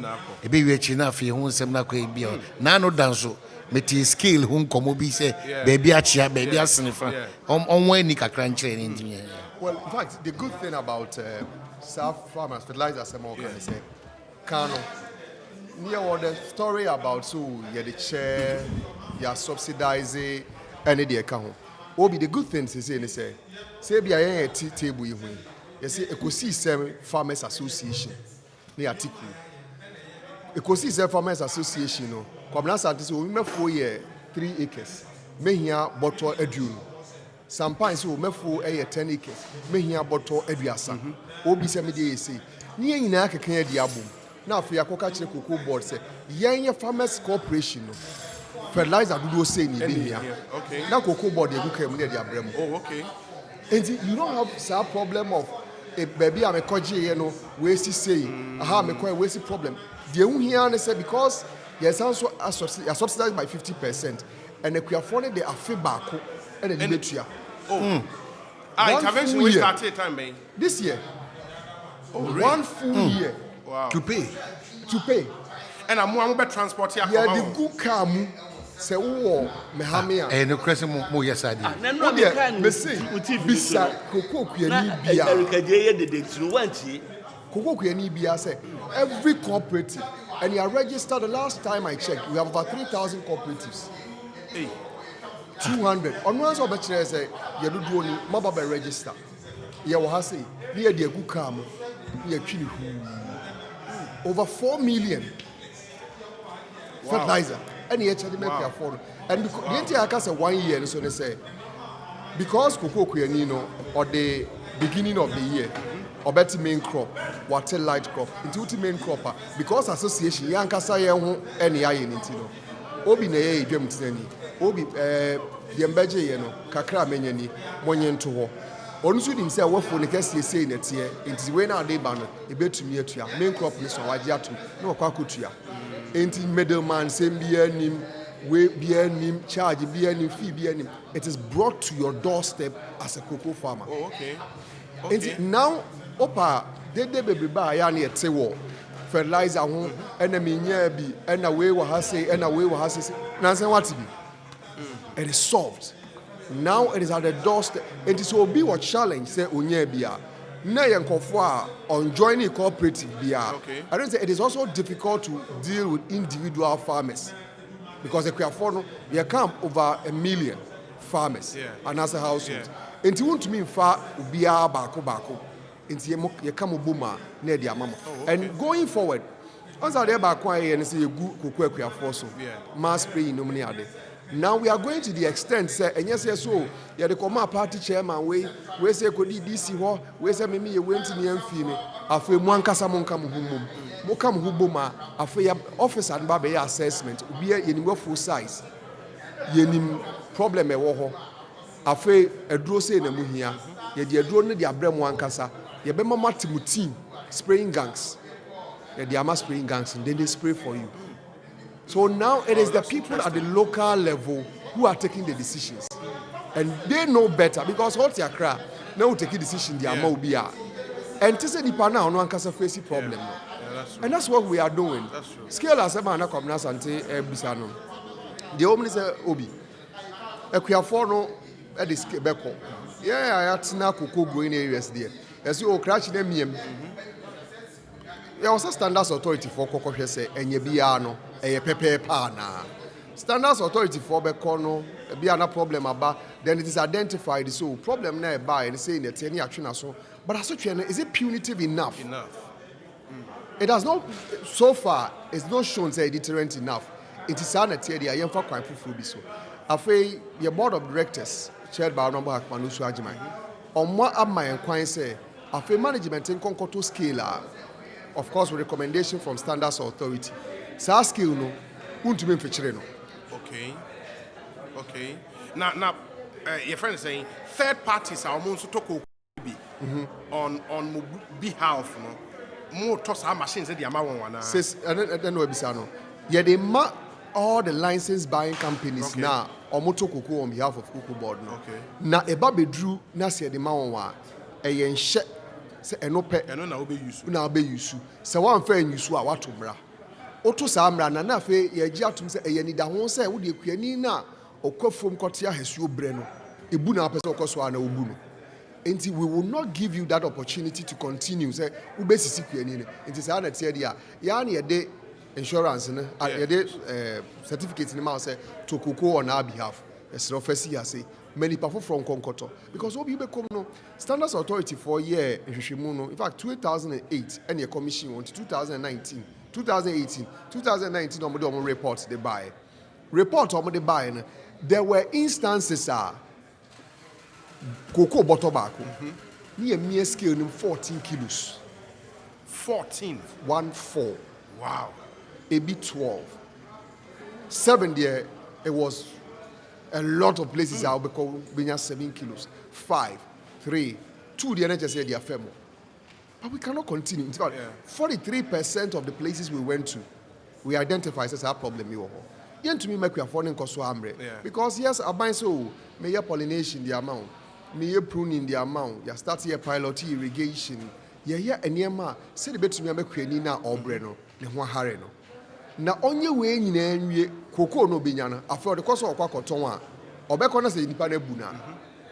Speaker 2: ebe we chi na afi ho nsem na kwa ebia na no danso meti scale ho nkomo bi se baby achia baby asenefa on wan ni kakra nchire ni ntimi.
Speaker 7: Well, in fact, the good thing about South farmers fertilizers can say Kano near what the story about so yeah the chair you are subsidizing any the account. Obi the good thing to say be a table you win. You see Ekosiisen Farmers Association near article. Ekosiisen Farmers Association no kwabna sante so we me 4 year 3 acres. Me here bottle edun. Sometimes so me 4 10 acres. Me here bottle eduasa. Obi se me dey say ni nyina akeka ya di abom. Na afi akoka kire cocoa board say yen farmers corporation no fertilizer do say ni be here.
Speaker 1: Okay.
Speaker 7: Na cocoa board dey go kam na dey abrem.
Speaker 1: Oh, okay.
Speaker 7: And you don't have some problem of a baby I'm a koji, you know, waste say, aha, me quite waste problem. The only here say because yes, also subsidized by 50%, and if we afford the feedback and the Demetria.
Speaker 1: Oh, intervention we started time, man.
Speaker 7: This year.
Speaker 1: Oh, really?
Speaker 7: 1 full year.
Speaker 1: Wow.
Speaker 2: To pay.
Speaker 1: And I'm better transport here.
Speaker 7: Yeah, the good car. Say wo mehamia
Speaker 2: No question mo yesadi
Speaker 5: No
Speaker 7: me say bisa koko kuani bia
Speaker 5: America dey the through wanti
Speaker 7: koko kuani bia say every cooperative and you are registered. The last time I checked we have about 3,000 cooperatives. 200 on ones of betre say you do oni maba be register ye wo ha say na ye de agu car mo ye twini hu over 4 million fertilizer. And yet, they make afford. And because the entire say 1 year, so they say because cocoa kuyanino or the beginning of the year, or better main crop, water light crop, into the main crop, because association, Yankasa any eye in Intino. Obi ne Jim Tini, Obi the Mbeje, Kakra Menyani, Monyan to war. Only himself work for the case say in it here, it is when our day banner, a bit to me to ya, main crop is on Wajatu, no Kwakutia. Ain't middleman, same BNM, way BNM, charge BNM, fee BNM. It is brought to your doorstep as a cocoa farmer.
Speaker 1: Oh, okay.
Speaker 7: And now, Opa, they baby buy any at war. Fertilizer home, and a minyabi, and away what has say, and away what has say. Nancy what to be? It is solved. Now it is at the doorstep. It is will be what challenge say Unyabia. Now on joining cooperative BR.
Speaker 1: Okay.
Speaker 7: I don't say it is also difficult to deal with individual farmers because if we afford we come over 1 million farmers and as a household. And you want to mean far BR bako. And you come boomer near the mama. And going forward, once I back and say you good cocoa mass spray no money. Now we are going to the extent say and yes so yeah the Koma party chairman we say could DC ho we say me went in the fee afi mu ankasa mo nka mo humum mo kam huboma afi officer and ba assessment obi yenim full size yenim problem e wo ho afi aduro say na mu hia ye de aduro no de abrɛ mo ankasa ye be mama team spraying gangs ye de ama spraying gangs and then they spray for you. So now it is the people at the local level who are taking the decisions. And they know better because what's your cry? Now we take a decision, the amount be and to say the partner no one face problem. And that's what we are doing. Scale as a man come and say bisano. The only say obi. If we afford no at this beko. Yeah, I had na cocoa growing areas there. As you crash them yem. There was a standards authority for cocoa say and ye biano. A pepe pana. Standards authority for Becono, be a problem about, then it is identified. So, problem nearby and saying that any action so. But as such, is it punitive enough? It has not, so far, it's not shown say deterrent enough. It is sanitary, I am for crime for so. After your board of directors, chaired by Honorable Hakmanusu Ajimai, on what am my inquiry say, After management in Concoto scale, of course, with recommendation from Standards Authority. So scale no, untume feature no.
Speaker 1: Okay. Now, your friend is saying third parties are almost to talk on behalf, no. More toss our machines at the amount.
Speaker 7: Says, I don't know Bisano. Yeah, they all the license buying companies now omoto koko on behalf of Koko board no. Na eba bedru na se de ma won a yen hye se enope
Speaker 1: na obeyusu
Speaker 7: na obeyusu se wan fa anyusu a wato mra oto sa mra na afa ye gi atum se eyani da ho se wo de kuani na okwafom kote ahesuo bre no ebu na apese okoso ana obu no. Enti we will not give you that opportunity to continue say ubesisi kuani ne. Enti sa na tie dia ya na ye de insurance no certificate in say to Koko on our behalf. As office say many people from Konkoto because what be come no Standards Authority for year in fact 2008 and your commission on 2018 on report they buy on the buy there were instances Koko bottle back near mere scale 14 kilos
Speaker 1: 14
Speaker 7: wow. AB 12. 7 there, it was a lot of places out because we have 7 kilos. 5, 3, 2 the NHS said they are fair more. But we cannot continue. In fact, 43% of the places we went to, we identified as a problem. Yen to me make we afford because yes, I buy so may pollination the amount, may pruning the amount, you start here pilot irrigation, yeah, and yema say the bet to me make we na or breno, ne ho hare no. Na onye we nyina nwie Koko no benyana after the course of kwakoton a obekọ na say nipa na bu na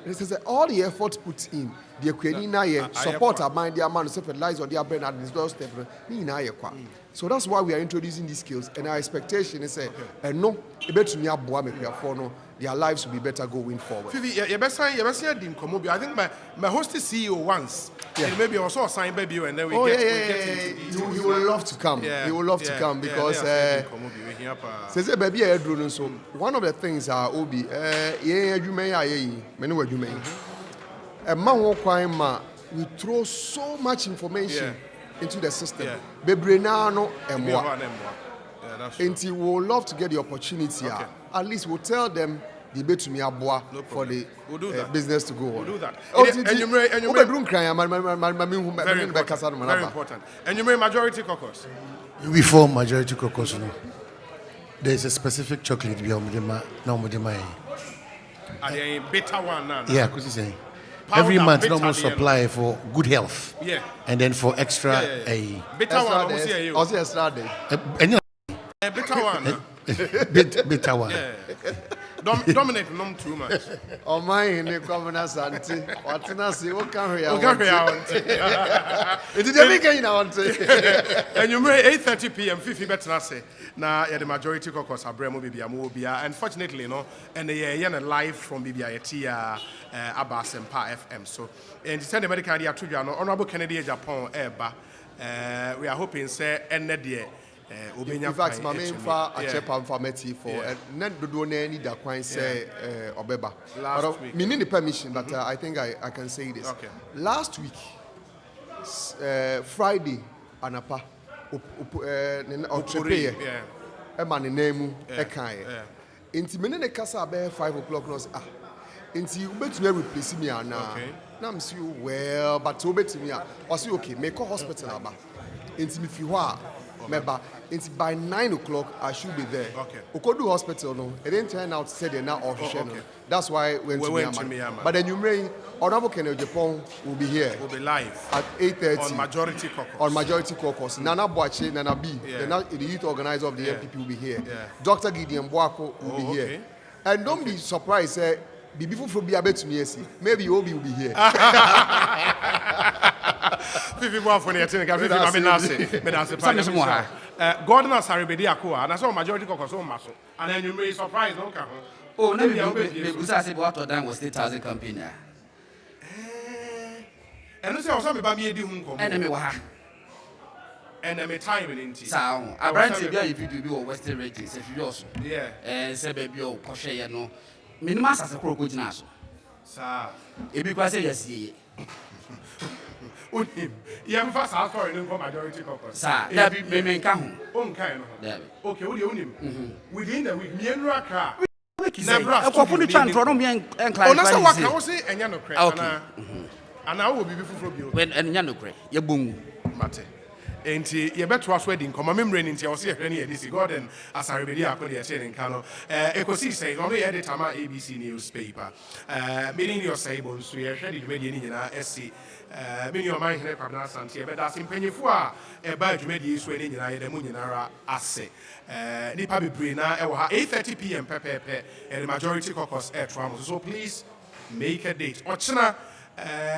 Speaker 7: it says all the effort put in the kwani na ye support aban their man so fertilize or their brain administration step ni na ye kwa. So that's why we are introducing these skills and our expectation is no ebetumi aboa mekwiafo no their lives will be better going forward.
Speaker 1: Fifi, you better dim komo. I think my host is CEO once. And maybe also sign baby and then we get
Speaker 7: he will love to come. He will love to come because says baby so one of the things are obi we throw so much information into the system. Bebrenano and more. And we will love to get the opportunity. At least we'll tell them the bet to me aboa for the business to go on.
Speaker 1: We'll do that.
Speaker 7: And you very important.
Speaker 1: And you may majority caucus.
Speaker 2: Before majority caucus, no. There's a specific chocolate beyond the
Speaker 1: better one now.
Speaker 2: Yeah, because he's saying every month normal supply for good health. Yeah. And then for extra a
Speaker 1: better one.
Speaker 7: Also extra day.
Speaker 1: Better one.
Speaker 2: Better one.
Speaker 1: Dominate not too much.
Speaker 7: Oh my in the governance auntie. What can say? What can we it didn't make any now.
Speaker 1: And you may 8:30 p.m. 50 better say. Now the majority caucus Abremo Bibia. Unfortunately, no, and they are live from Bibia Abasempa FM. So and the American idea to Honorable Kennedy Japan Eba. We are hoping say end the
Speaker 7: in fact, my main for a chep and famity for not do any that quite say Obeba. Meaning the permission, but I think I can say this. Last week, Friday, Anapa, a man in name Ekai. Intimate the casa bear 5 o'clock knows. Until you bet me replace me now. Now I'm see you well, but to bet me, I see okay, make a hospital about. Until if you are. Remember, it's by 9 o'clock I should be there. Okodu Hospital, no, it didn't turn out to say they're not official. That's why we went to Myanmar. But then you may, Honorable Kennedy Japan will be here.
Speaker 1: Will be live
Speaker 7: at 8:30
Speaker 1: on majority caucus.
Speaker 7: On majority caucus. Nana Boache, Nana B, the youth organizer of the MPP will be here. Dr. Gideon Boako will be here. And don't be surprised, before from Biabet maybe Obi will be here.
Speaker 1: Gordon has already Akua, and I saw majority caucus on muscle. And then you may surprise, no?
Speaker 8: Oh, no, you say what to done was 3,000 company.
Speaker 1: And you say, also, Babby,
Speaker 8: enemy wa.
Speaker 1: Enemy time in
Speaker 8: sound. I brand if you do Western ratings, if you also. And say, baby, oh, Koshe, no. Minimas as a crocodile. Sir, if you say yes,
Speaker 1: Unim. Yam fast story no majority caucus.
Speaker 8: Sir, that be me nka ho.
Speaker 1: Okay, unim. Within the week, me and Raka.
Speaker 8: Ekofo ni transfer no me en clarify.
Speaker 1: Ona say waka wo say enya no credit ana wo bibi fufuro bio.
Speaker 8: When enya no credit, ye bongu.
Speaker 1: Mate. Enti ye beto aso edi nkoma memre ni ntia wo say hwe ne ye disi God as I ready akọ de che nka no. Ekosiisen no ye editor ma ABC newspaper. Meaning your say bon so ye hwe de dwumadi ni nyina esi many of my here Kwabena Asante but that's impanyefo a ba dwumadi so ni nyina ye de mu nyinara ase. Nipa bebre na e wo ha 8:30 p.m. pepepe and the majority caucus air travel. So please make a date. Ochina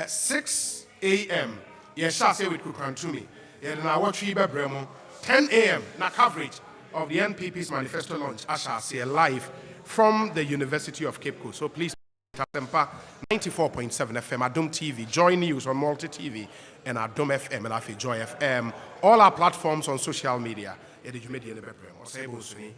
Speaker 1: 6 a.m. Yes, shall say with Kukrantumi. And now watch you Bremo 10 a.m. na coverage of the NPP's manifesto launch. I shall see live from the University of Cape Coast. So please Asempa 94.7 FM, Adom TV, Joy News on Multi TV, and Adom FM and Afi Joy FM. All our platforms on social media. Good evening.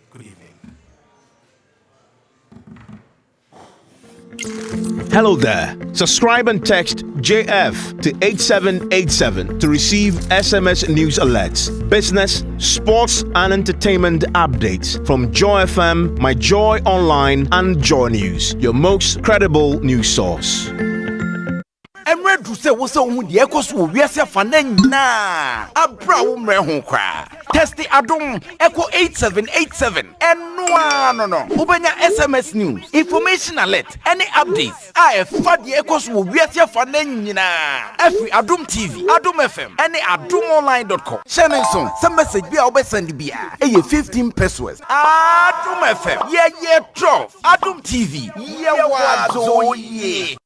Speaker 9: Hello there. Subscribe and text JF to 8787 to receive SMS news alerts, business, sports, and entertainment updates from Joy FM, My Joy Online, and Joy News, your most credible news source.
Speaker 10: Emre do say wo se wo de ekoso wo wiase fa na nyina abra wo mre ho kwa test adom echo 8787 eno no ubenya SMS news information alert any updates I fa de ekoso wo wiase fa na nyina every Adom TV Adom FM any adomonline.com shenenson some message bi a wo send bia e 15 pesos Adom FM ye 12 Adom TV ye wa zo ye